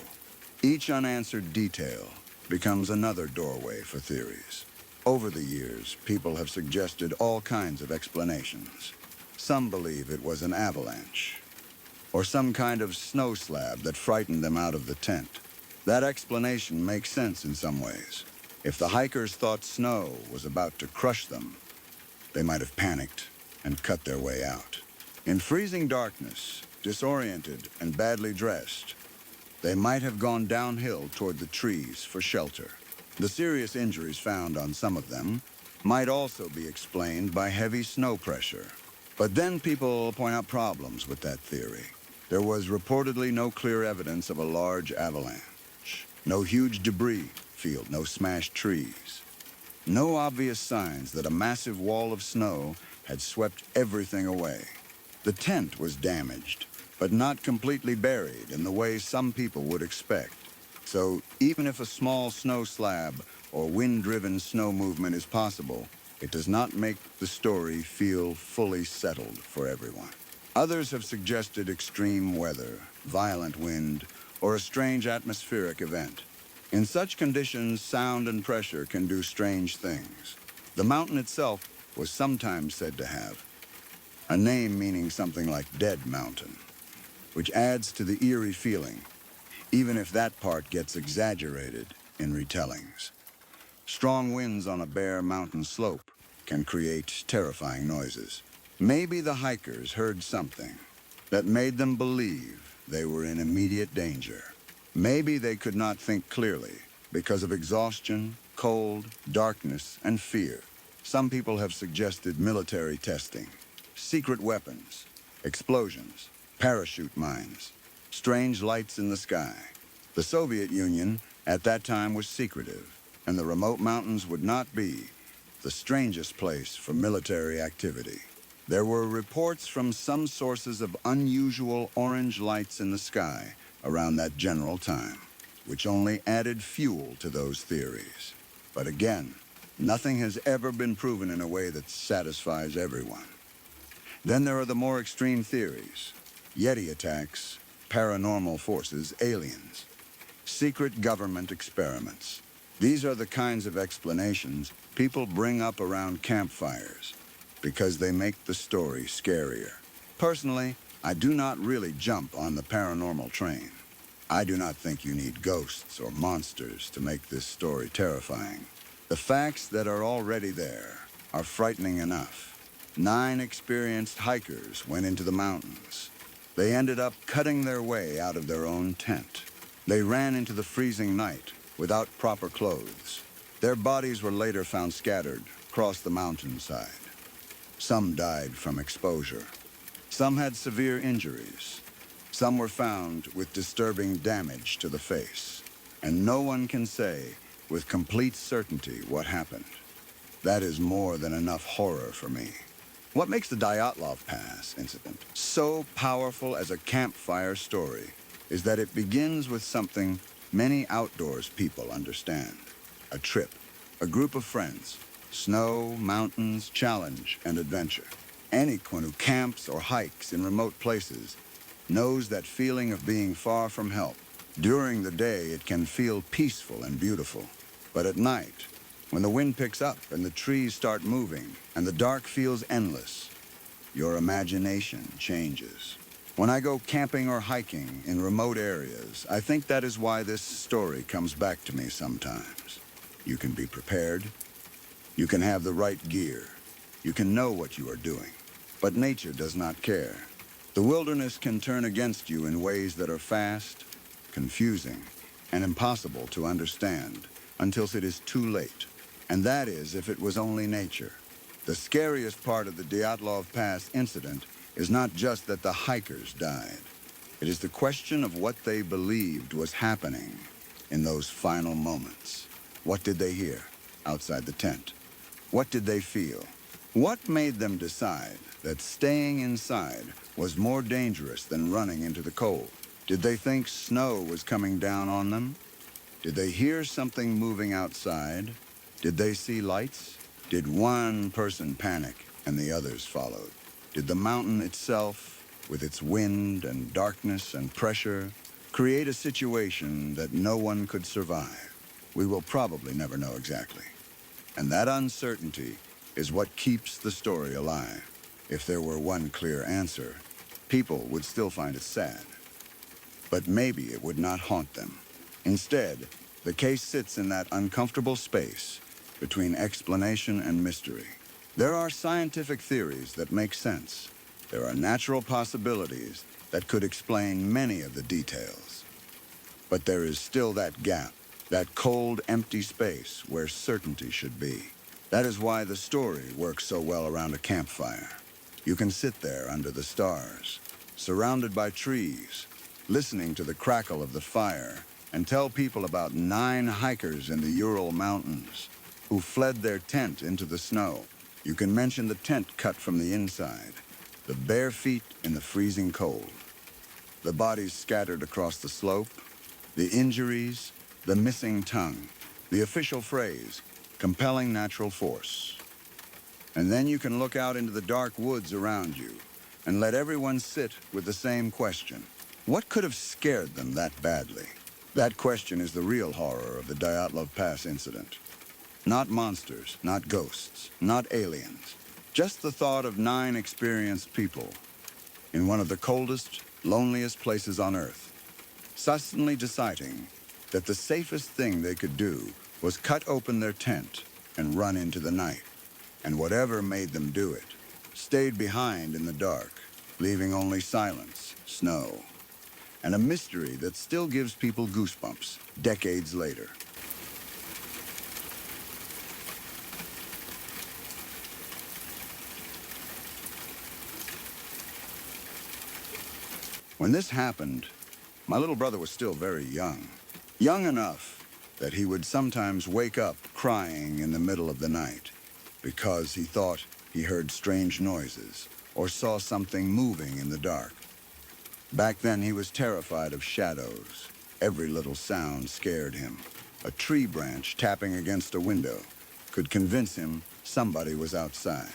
Speaker 1: Each unanswered detail becomes another doorway for theories. Over the years, people have suggested all kinds of explanations. Some believe it was an avalanche, or some kind of snow slab that frightened them out of the tent. That explanation makes sense in some ways. If the hikers thought snow was about to crush them, they might have panicked and cut their way out. In freezing darkness, disoriented and badly dressed, they might have gone downhill toward the trees for shelter. The serious injuries found on some of them might also be explained by heavy snow pressure. But then people point out problems with that theory. There was reportedly no clear evidence of a large avalanche, no huge debris field, no smashed trees, no obvious signs that a massive wall of snow had swept everything away. The tent was damaged, but not completely buried in the way some people would expect. So even if a small snow slab or wind-driven snow movement is possible, it does not make the story feel fully settled for everyone. Others have suggested extreme weather, violent wind, or a strange atmospheric event. In such conditions, sound and pressure can do strange things. The mountain itself was sometimes said to have a name meaning something like Dead Mountain, which adds to the eerie feeling, even if that part gets exaggerated in retellings. Strong winds on a bare mountain slope can create terrifying noises. Maybe the hikers heard something that made them believe they were in immediate danger. Maybe they could not think clearly because of exhaustion, cold, darkness, and fear. Some people have suggested military testing, secret weapons, explosions, parachute mines, strange lights in the sky. The Soviet Union at that time was secretive, and the remote mountains would not be the strangest place for military activity. There were reports from some sources of unusual orange lights in the sky around that general time, which only added fuel to those theories. But again, nothing has ever been proven in a way that satisfies everyone. Then there are the more extreme theories: Yeti attacks, paranormal forces, aliens, secret government experiments. These are the kinds of explanations people bring up around campfires because they make the story scarier. Personally, I do not really jump on the paranormal train. I do not think you need ghosts or monsters to make this story terrifying. The facts that are already there are frightening enough. 9 experienced hikers went into the mountains. They ended up cutting their way out of their own tent. They ran into the freezing night without proper clothes. Their bodies were later found scattered across the mountainside. Some died from exposure. Some had severe injuries. Some were found with disturbing damage to the face. And no one can say with complete certainty what happened. That is more than enough horror for me. What makes the Dyatlov Pass incident so powerful as a campfire story is that it begins with something many outdoors people understand: a trip, a group of friends, snow, mountains, challenge, and adventure. Anyone who camps or hikes in remote places knows that feeling of being far from help. During the day, it can feel peaceful and beautiful. But at night, when the wind picks up and the trees start moving and the dark feels endless, your imagination changes. When I go camping or hiking in remote areas, I think that is why this story comes back to me sometimes. You can be prepared. You can have the right gear. You can know what you are doing. But nature does not care. The wilderness can turn against you in ways that are fast, confusing, and impossible to understand until it is too late. And that is if it was only nature. The scariest part of the Dyatlov Pass incident is not just that the hikers died. It is the question of what they believed was happening in those final moments. What did they hear outside the tent? What did they feel? What made them decide that staying inside was more dangerous than running into the cold? Did they think snow was coming down on them? Did they hear something moving outside? Did they see lights? Did one person panic and the others followed? Did the mountain itself, with its wind and darkness and pressure, create a situation that no one could survive? We will probably never know exactly. And that uncertainty is what keeps the story alive. If there were one clear answer, people would still find it sad. But maybe it would not haunt them. Instead, the case sits in that uncomfortable space between explanation and mystery. There are scientific theories that make sense. There are natural possibilities that could explain many of the details. But there is still that gap, that cold, empty space where certainty should be. That is why the story works so well around a campfire. You can sit there under the stars, surrounded by trees, listening to the crackle of the fire, and tell people about 9 hikers in the Ural Mountains who fled their tent into the snow. You can mention the tent cut from the inside, the bare feet in the freezing cold, the bodies scattered across the slope, the injuries, the missing tongue, the official phrase, compelling natural force. And then you can look out into the dark woods around you and let everyone sit with the same question. What could have scared them that badly? That question is the real horror of the Dyatlov Pass incident. Not monsters, not ghosts, not aliens. Just the thought of 9 experienced people in one of the coldest, loneliest places on Earth, suddenly deciding that the safest thing they could do was cut open their tent and run into the night. And whatever made them do it stayed behind in the dark, leaving only silence, snow, and a mystery that still gives people goosebumps decades later. When this happened, my little brother was still very young. Young enough that he would sometimes wake up crying in the middle of the night because he thought he heard strange noises or saw something moving in the dark. Back then, he was terrified of shadows. Every little sound scared him. A tree branch tapping against a window could convince him somebody was outside.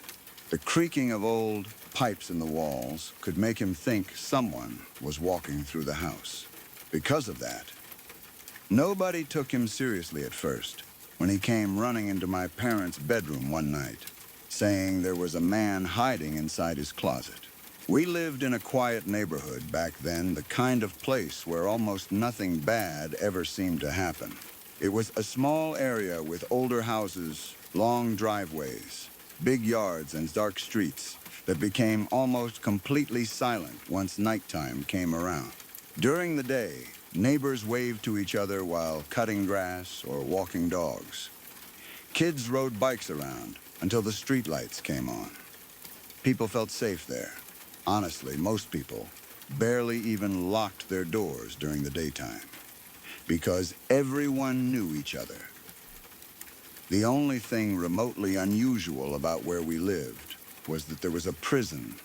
Speaker 1: The creaking of old pipes in the walls could make him think someone was walking through the house. Because of that, nobody took him seriously at first when he came running into my parents' bedroom one night, saying there was a man hiding inside his closet. We lived in a quiet neighborhood back then, the kind of place where almost nothing bad ever seemed to happen. It was a small area with older houses, long driveways, big yards, and dark streets that became almost completely silent once nighttime came around. During the day, neighbors waved to each other while cutting grass or walking dogs. Kids rode bikes around until the streetlights came on. People felt safe there. Honestly, most people barely even locked their doors during the daytime because everyone knew each other. The only thing remotely unusual about where we lived was that there was a prison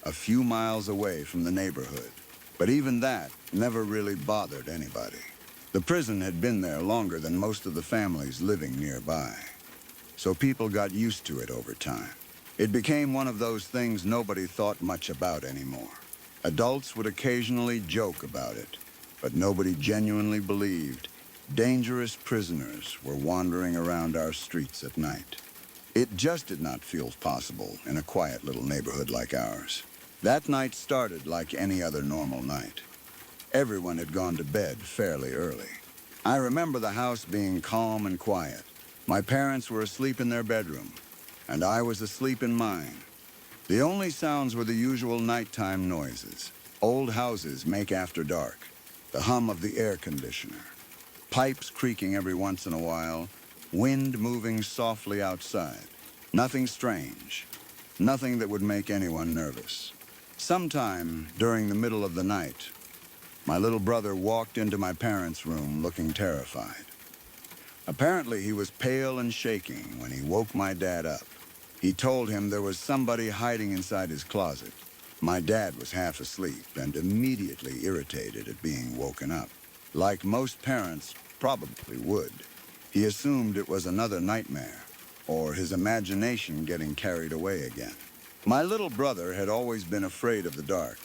Speaker 1: a few miles away from the neighborhood. But even that never really bothered anybody. The prison had been there longer than most of the families living nearby, so people got used to it over time. It became one of those things nobody thought much about anymore. Adults would occasionally joke about it, but nobody genuinely believed dangerous prisoners were wandering around our streets at night. It just did not feel possible in a quiet little neighborhood like ours. That night started like any other normal night. Everyone had gone to bed fairly early. I remember the house being calm and quiet, My parents were asleep in their bedroom, and I was asleep in mine. The only sounds were the usual nighttime noises. Old houses make after dark, the hum of the air conditioner, pipes creaking every once in a while, wind moving softly outside. Nothing strange, nothing that would make anyone nervous. Sometime during the middle of the night, my little brother walked into my parents' room looking terrified. Apparently, he was pale and shaking when he woke my dad up. He told him there was somebody hiding inside his closet. My dad was half asleep and immediately irritated at being woken up. Like most parents probably would, he assumed it was another nightmare or his imagination getting carried away again. My little brother had always been afraid of the dark,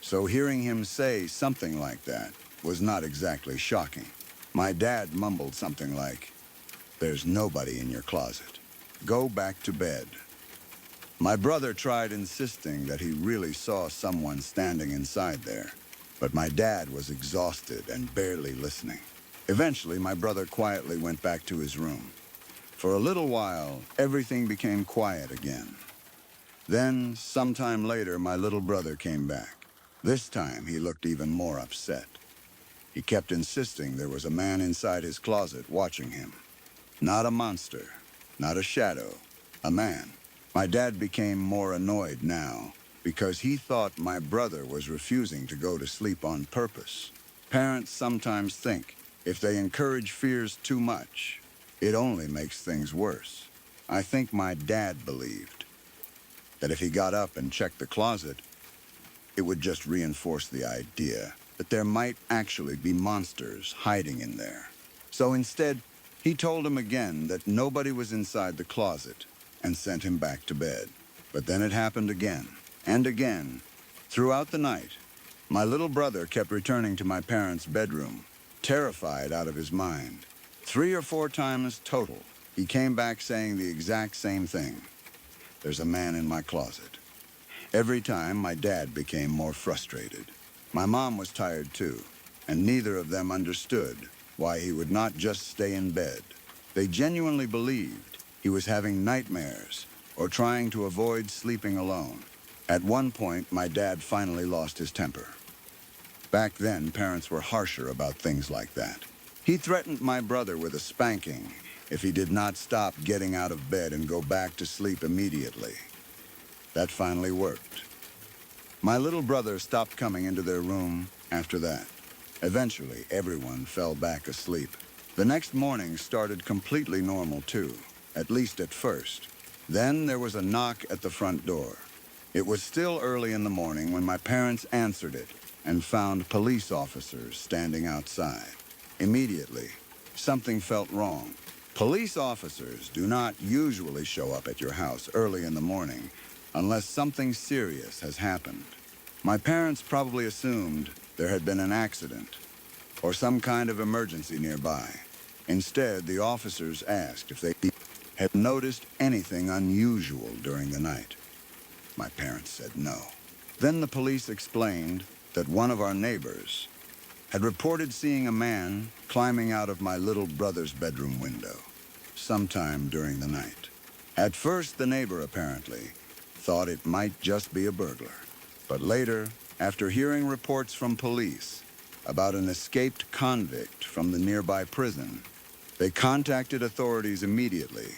Speaker 1: so hearing him say something like that was not exactly shocking. My dad mumbled something like, "There's nobody in your closet. Go back to bed." My brother tried insisting that he really saw someone standing inside there, but my dad was exhausted and barely listening. Eventually, my brother quietly went back to his room. For a little while, everything became quiet again. Then, sometime later, my little brother came back. This time, he looked even more upset. He kept insisting there was a man inside his closet watching him. Not a monster, not a shadow, a man. My dad became more annoyed now because he thought my brother was refusing to go to sleep on purpose. Parents sometimes think if they encourage fears too much, it only makes things worse. I think my dad believed that if he got up and checked the closet, it would just reinforce the idea that there might actually be monsters hiding in there. So instead, he told him again that nobody was inside the closet and sent him back to bed. But then it happened again and again. Throughout the night, my little brother kept returning to my parents' bedroom, terrified out of his mind. 3 or 4 times total, he came back saying the exact same thing. "There's a man in my closet." Every time, my dad became more frustrated. My mom was tired too, and neither of them understood why he would not just stay in bed. They genuinely believed he was having nightmares or trying to avoid sleeping alone. At one point, my dad finally lost his temper. Back then, parents were harsher about things like that. He threatened my brother with a spanking if he did not stop getting out of bed and go back to sleep immediately. That finally worked. My little brother stopped coming into their room after that. Eventually, everyone fell back asleep. The next morning started completely normal too, at least at first. Then there was a knock at the front door. It was still early in the morning when my parents answered it and found police officers standing outside. Immediately, something felt wrong. Police officers do not usually show up at your house early in the morning unless something serious has happened. My parents probably assumed there had been an accident or some kind of emergency nearby. Instead, the officers asked if they had noticed anything unusual during the night. My parents said no. Then the police explained that one of our neighbors had reported seeing a man climbing out of my little brother's bedroom window sometime during the night. At first, the neighbor apparently thought it might just be a burglar. But later, after hearing reports from police about an escaped convict from the nearby prison, they contacted authorities immediately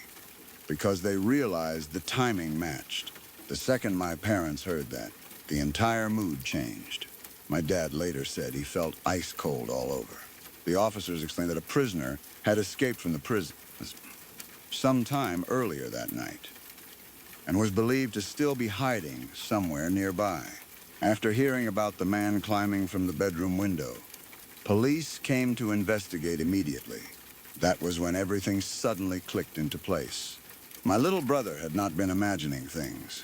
Speaker 1: because they realized the timing matched. The second my parents heard that, the entire mood changed. My dad later said he felt ice cold all over. The officers explained that a prisoner had escaped from the prison sometime earlier that night and was believed to still be hiding somewhere nearby. After hearing about the man climbing from the bedroom window, police came to investigate immediately. That was when everything suddenly clicked into place. My little brother had not been imagining things.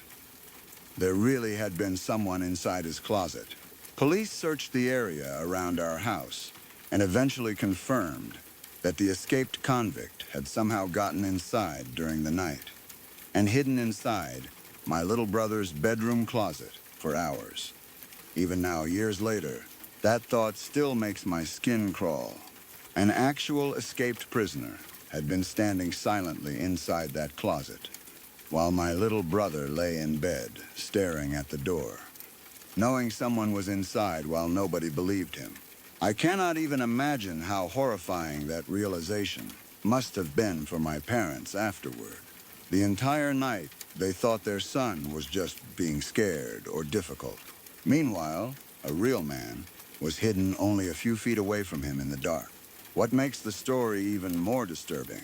Speaker 1: There really had been someone inside his closet. Police searched the area around our house and eventually confirmed that the escaped convict had somehow gotten inside during the night and hidden inside my little brother's bedroom closet for hours. Even now, years later, that thought still makes my skin crawl. An actual escaped prisoner had been standing silently inside that closet, while my little brother lay in bed, staring at the door, knowing someone was inside while nobody believed him. I cannot even imagine how horrifying that realization must have been for my parents afterward. The entire night, they thought their son was just being scared or difficult. Meanwhile, a real man was hidden only a few feet away from him in the dark. What makes the story even more disturbing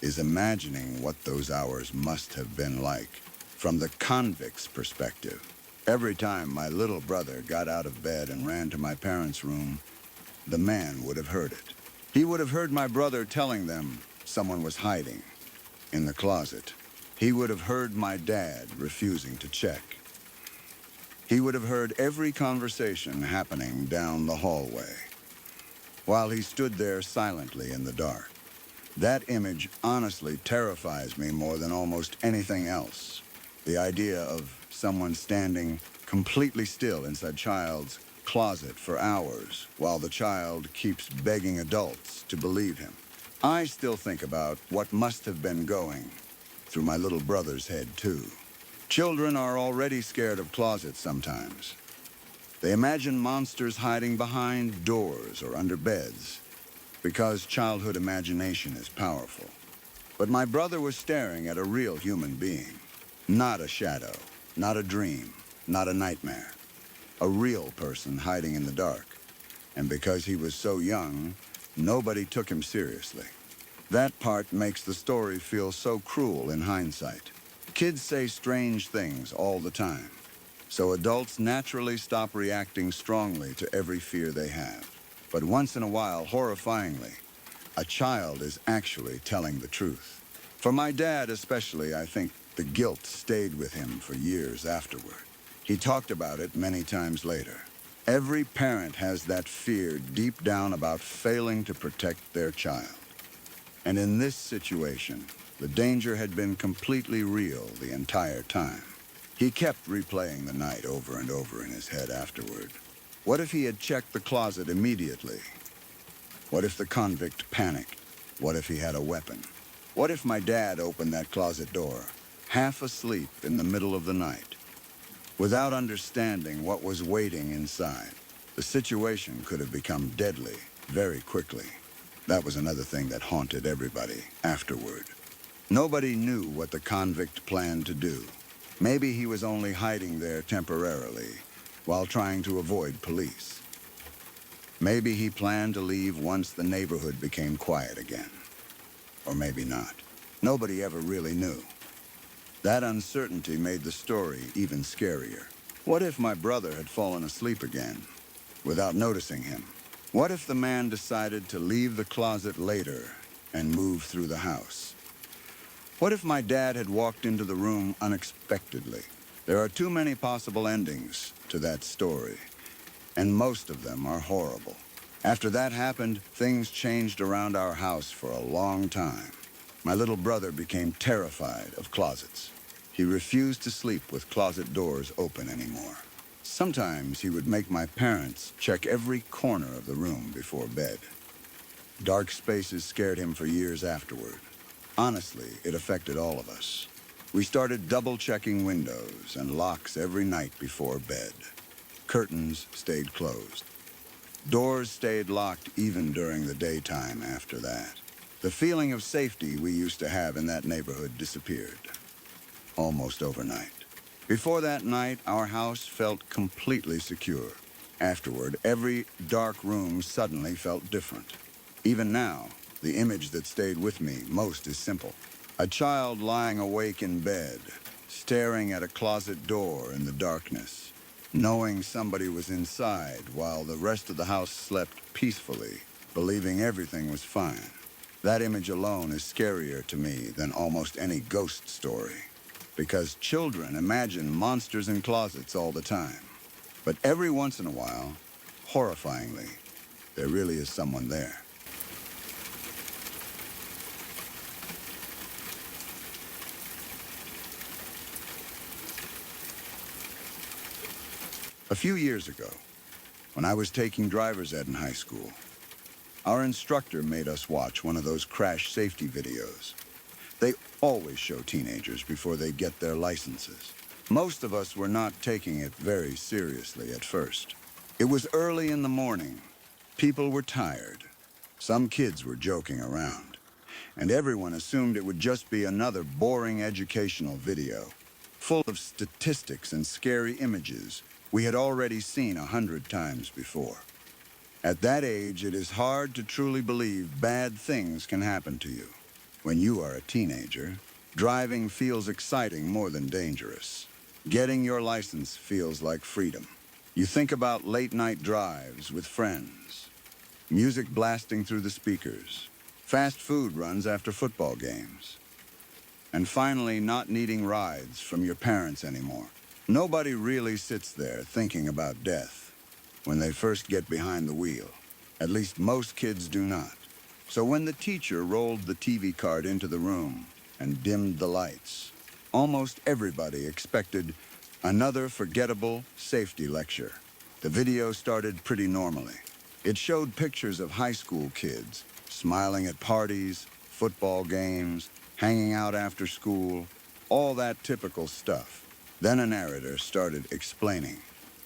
Speaker 1: is imagining what those hours must have been like from the convict's perspective. Every time my little brother got out of bed and ran to my parents' room, the man would have heard it. He would have heard my brother telling them someone was hiding in the closet. He would have heard my dad refusing to check. He would have heard every conversation happening down the hallway while he stood there silently in the dark. That image honestly terrifies me more than almost anything else. The idea of someone standing completely still inside a child's closet for hours while the child keeps begging adults to believe him. I still think about what must have been going through my little brother's head, too. Children are already scared of closets sometimes. They imagine monsters hiding behind doors or under beds, because childhood imagination is powerful. But my brother was staring at a real human being, not a shadow, not a dream, not a nightmare. A real person hiding in the dark. And because he was so young, nobody took him seriously. That part makes the story feel so cruel in hindsight. Kids say strange things all the time, so adults naturally stop reacting strongly to every fear they have. But once in a while, horrifyingly, a child is actually telling the truth. For my dad especially, I think the guilt stayed with him for years afterward. He talked about it many times later. Every parent has that fear deep down about failing to protect their child. And in this situation, the danger had been completely real the entire time. He kept replaying the night over and over in his head afterward. What if he had checked the closet immediately? What if the convict panicked? What if he had a weapon? What if my dad opened that closet door, half asleep in the middle of the night, without understanding what was waiting inside? The situation could have become deadly very quickly. That was another thing that haunted everybody afterward. Nobody knew what the convict planned to do. Maybe he was only hiding there temporarily while trying to avoid police. Maybe he planned to leave once the neighborhood became quiet again. Or maybe not. Nobody ever really knew. That uncertainty made the story even scarier. What if my brother had fallen asleep again without noticing him? What if the man decided to leave the closet later and move through the house? What if my dad had walked into the room unexpectedly? There are too many possible endings to that story, and most of them are horrible. After that happened, things changed around our house for a long time. My little brother became terrified of closets. He refused to sleep with closet doors open anymore. Sometimes he would make my parents check every corner of the room before bed. Dark spaces scared him for years afterward. Honestly, it affected all of us. We started double-checking windows and locks every night before bed. Curtains stayed closed. Doors stayed locked even during the daytime after that. The feeling of safety we used to have in that neighborhood disappeared, almost overnight. Before that night, our house felt completely secure. Afterward, every dark room suddenly felt different. Even now, the image that stayed with me most is simple. A child lying awake in bed, staring at a closet door in the darkness, knowing somebody was inside while the rest of the house slept peacefully, believing everything was fine. That image alone is scarier to me than almost any ghost story, because children imagine monsters in closets all the time. But every once in a while, horrifyingly, there really is someone there. A few years ago, when I was taking driver's ed in high school, Our instructor made us watch one of those crash safety videos. They always show teenagers before they get their licenses. Most of us were not taking it very seriously at first. It was early in the morning. People were tired. Some kids were joking around. And everyone assumed it would just be another boring educational video, full of statistics and scary images we had already seen 100 times before. At that age, it is hard to truly believe bad things can happen to you. When you are a teenager, driving feels exciting more than dangerous. Getting your license feels like freedom. You think about late-night drives with friends, music blasting through the speakers, fast food runs after football games, and finally not needing rides from your parents anymore. Nobody really sits there thinking about death when they first get behind the wheel. At least most kids do not. So when the teacher rolled the TV cart into the room and dimmed the lights, almost everybody expected another forgettable safety lecture. The video started pretty normally. It showed pictures of high school kids smiling at parties, football games, hanging out after school, all that typical stuff. Then a narrator started explaining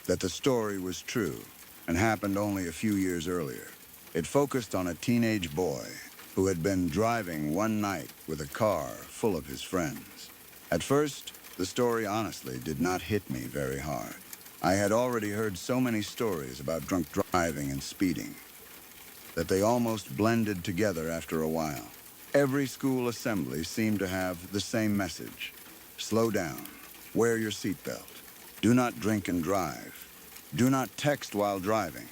Speaker 1: that the story was true and happened only a few years earlier. It focused on a teenage boy who had been driving one night with a car full of his friends. At first, the story honestly did not hit me very hard. I had already heard so many stories about drunk driving and speeding that they almost blended together after a while. Every school assembly seemed to have the same message. Slow down. Wear your seatbelt. Do not drink and drive. Do not text while driving.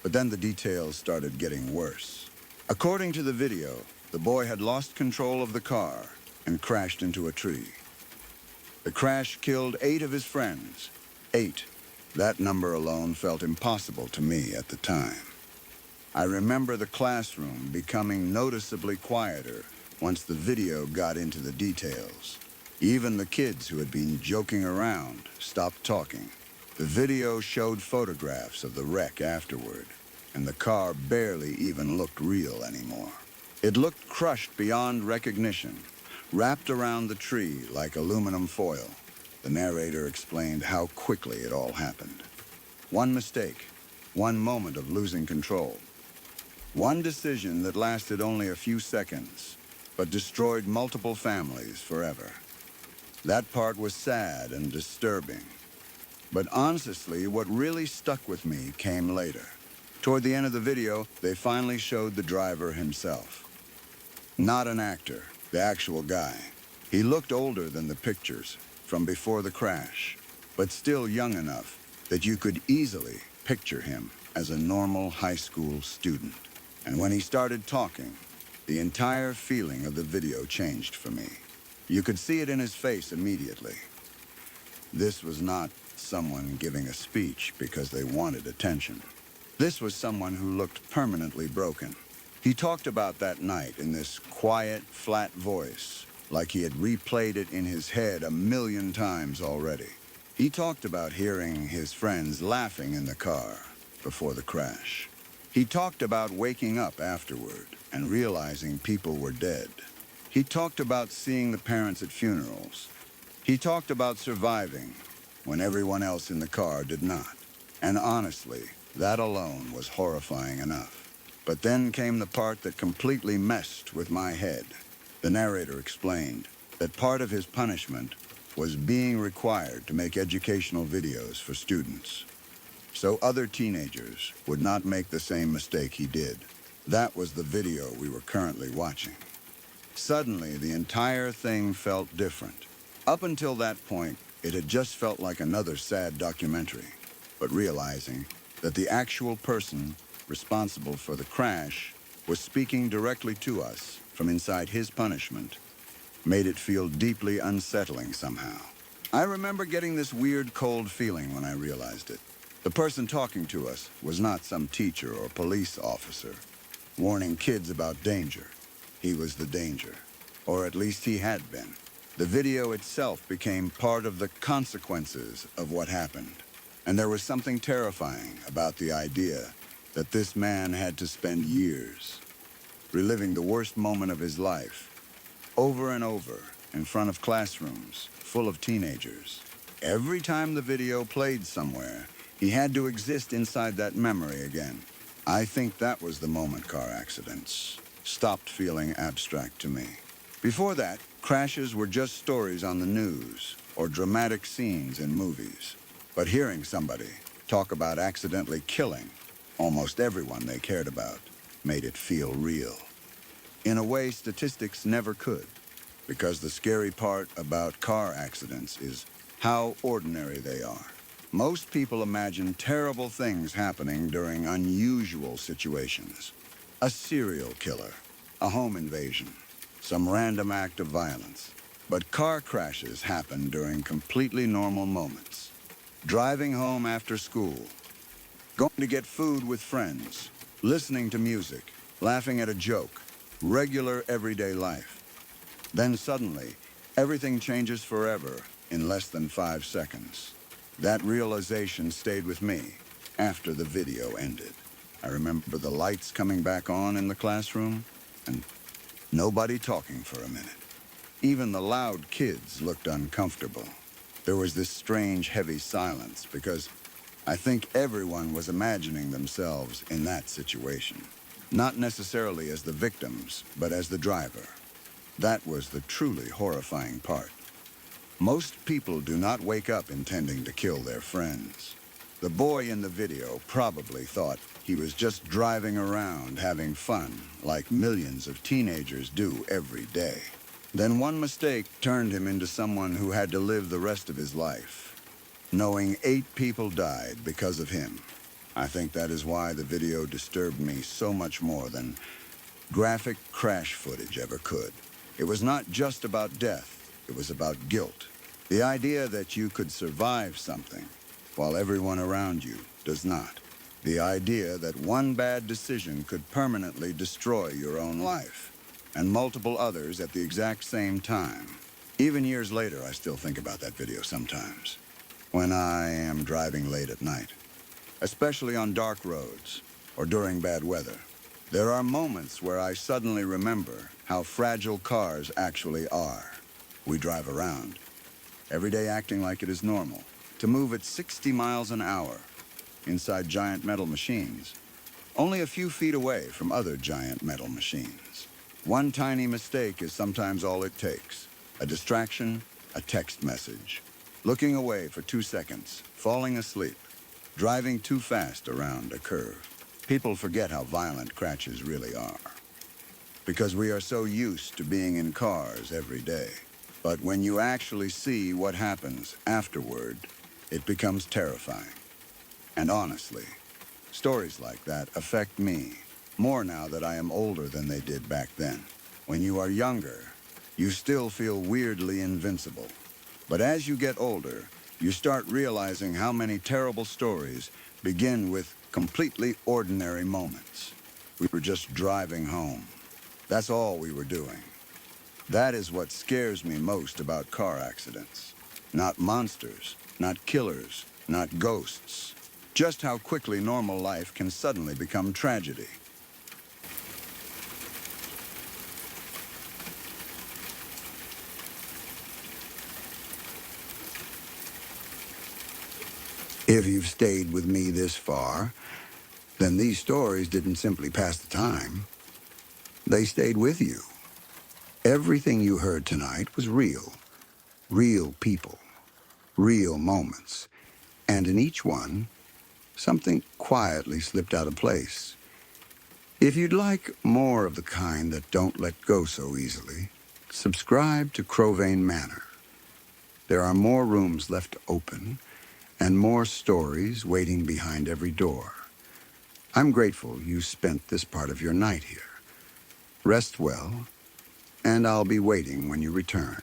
Speaker 1: But then the details started getting worse. According to the video, the boy had lost control of the car and crashed into a tree. The crash killed 8 of his friends. 8. That number alone felt impossible to me at the time. I remember the classroom becoming noticeably quieter once the video got into the details. Even the kids who had been joking around stopped talking. The video showed photographs of the wreck afterward, and the car barely even looked real anymore. It looked crushed beyond recognition, wrapped around the tree like aluminum foil. The narrator explained how quickly it all happened. One mistake, one moment of losing control. One decision that lasted only a few seconds, but destroyed multiple families forever. That part was sad and disturbing. But honestly, what really stuck with me came later. Toward the end of the video, they finally showed the driver himself. Not an actor, the actual guy. He looked older than the pictures from before the crash, but still young enough that you could easily picture him as a normal high school student. And when he started talking, the entire feeling of the video changed for me. You could see it in his face immediately. This was not someone giving a speech because they wanted attention. This was someone who looked permanently broken. He talked about that night in this quiet, flat voice, like he had replayed it in his head 1,000,000 times already. He talked about hearing his friends laughing in the car before the crash. He talked about waking up afterward and realizing people were dead. He talked about seeing the parents at funerals. He talked about surviving when everyone else in the car did not. And honestly, that alone was horrifying enough. But then came the part that completely messed with my head. The narrator explained that part of his punishment was being required to make educational videos for students, so other teenagers would not make the same mistake he did. That was the video we were currently watching. Suddenly, the entire thing felt different. Up until that point, it had just felt like another sad documentary. But realizing that the actual person responsible for the crash was speaking directly to us from inside his punishment made it feel deeply unsettling somehow. I remember getting this weird cold feeling when I realized it. The person talking to us was not some teacher or police officer warning kids about danger. He was the danger, or at least he had been. The video itself became part of the consequences of what happened, and there was something terrifying about the idea that this man had to spend years reliving the worst moment of his life over and over in front of classrooms full of teenagers. Every time the video played somewhere, he had to exist inside that memory again. I think that was the moment car accidents stopped feeling abstract to me. Before that, crashes were just stories on the news or dramatic scenes in movies. But hearing somebody talk about accidentally killing almost everyone they cared about made it feel real. In a way statistics never could, because the scary part about car accidents is how ordinary they are. Most people imagine terrible things happening during unusual situations. A serial killer, a home invasion, some random act of violence. But car crashes happen during completely normal moments. Driving home after school, going to get food with friends, listening to music, laughing at a joke, regular everyday life. Then suddenly, everything changes forever in less than 5 seconds. That realization stayed with me after the video ended. I remember the lights coming back on in the classroom and nobody talking for a minute. Even the loud kids looked uncomfortable. There was this strange, heavy silence because I think everyone was imagining themselves in that situation. Not necessarily as the victims, but as the driver. That was the truly horrifying part. Most people do not wake up intending to kill their friends. The boy in the video probably thought he was just driving around having fun, like millions of teenagers do every day. Then one mistake turned him into someone who had to live the rest of his life, knowing 8 people died because of him. I think that is why the video disturbed me so much more than graphic crash footage ever could. It was not just about death, it was about guilt. The idea that you could survive something while everyone around you does not. The idea that one bad decision could permanently destroy your own life and multiple others at the exact same time. Even years later, I still think about that video sometimes, when I am driving late at night, especially on dark roads or during bad weather. There are moments where I suddenly remember how fragile cars actually are. We drive around, every day acting like it is normal, to move at 60 miles an hour inside giant metal machines, only a few feet away from other giant metal machines. One tiny mistake is sometimes all it takes. A distraction, a text message, looking away for 2 seconds, falling asleep, driving too fast around a curve. People forget how violent crashes really are, because we are so used to being in cars every day. But when you actually see what happens afterward, it becomes terrifying. And honestly, stories like that affect me more now that I am older than they did back then. When you are younger, you still feel weirdly invincible. But as you get older, you start realizing how many terrible stories begin with completely ordinary moments. We were just driving home. That's all we were doing. That is what scares me most about car accidents. Not monsters, not killers, not ghosts. Just how quickly normal life can suddenly become tragedy. If you've stayed with me this far, then these stories didn't simply pass the time. They stayed with you. Everything you heard tonight was real. Real people. Real moments. And in each one, something quietly slipped out of place. If you'd like more of the kind that don't let go so easily, subscribe to Crowvane Manor. There are more rooms left open and more stories waiting behind every door. I'm grateful you spent this part of your night here. Rest well, and I'll be waiting when you return.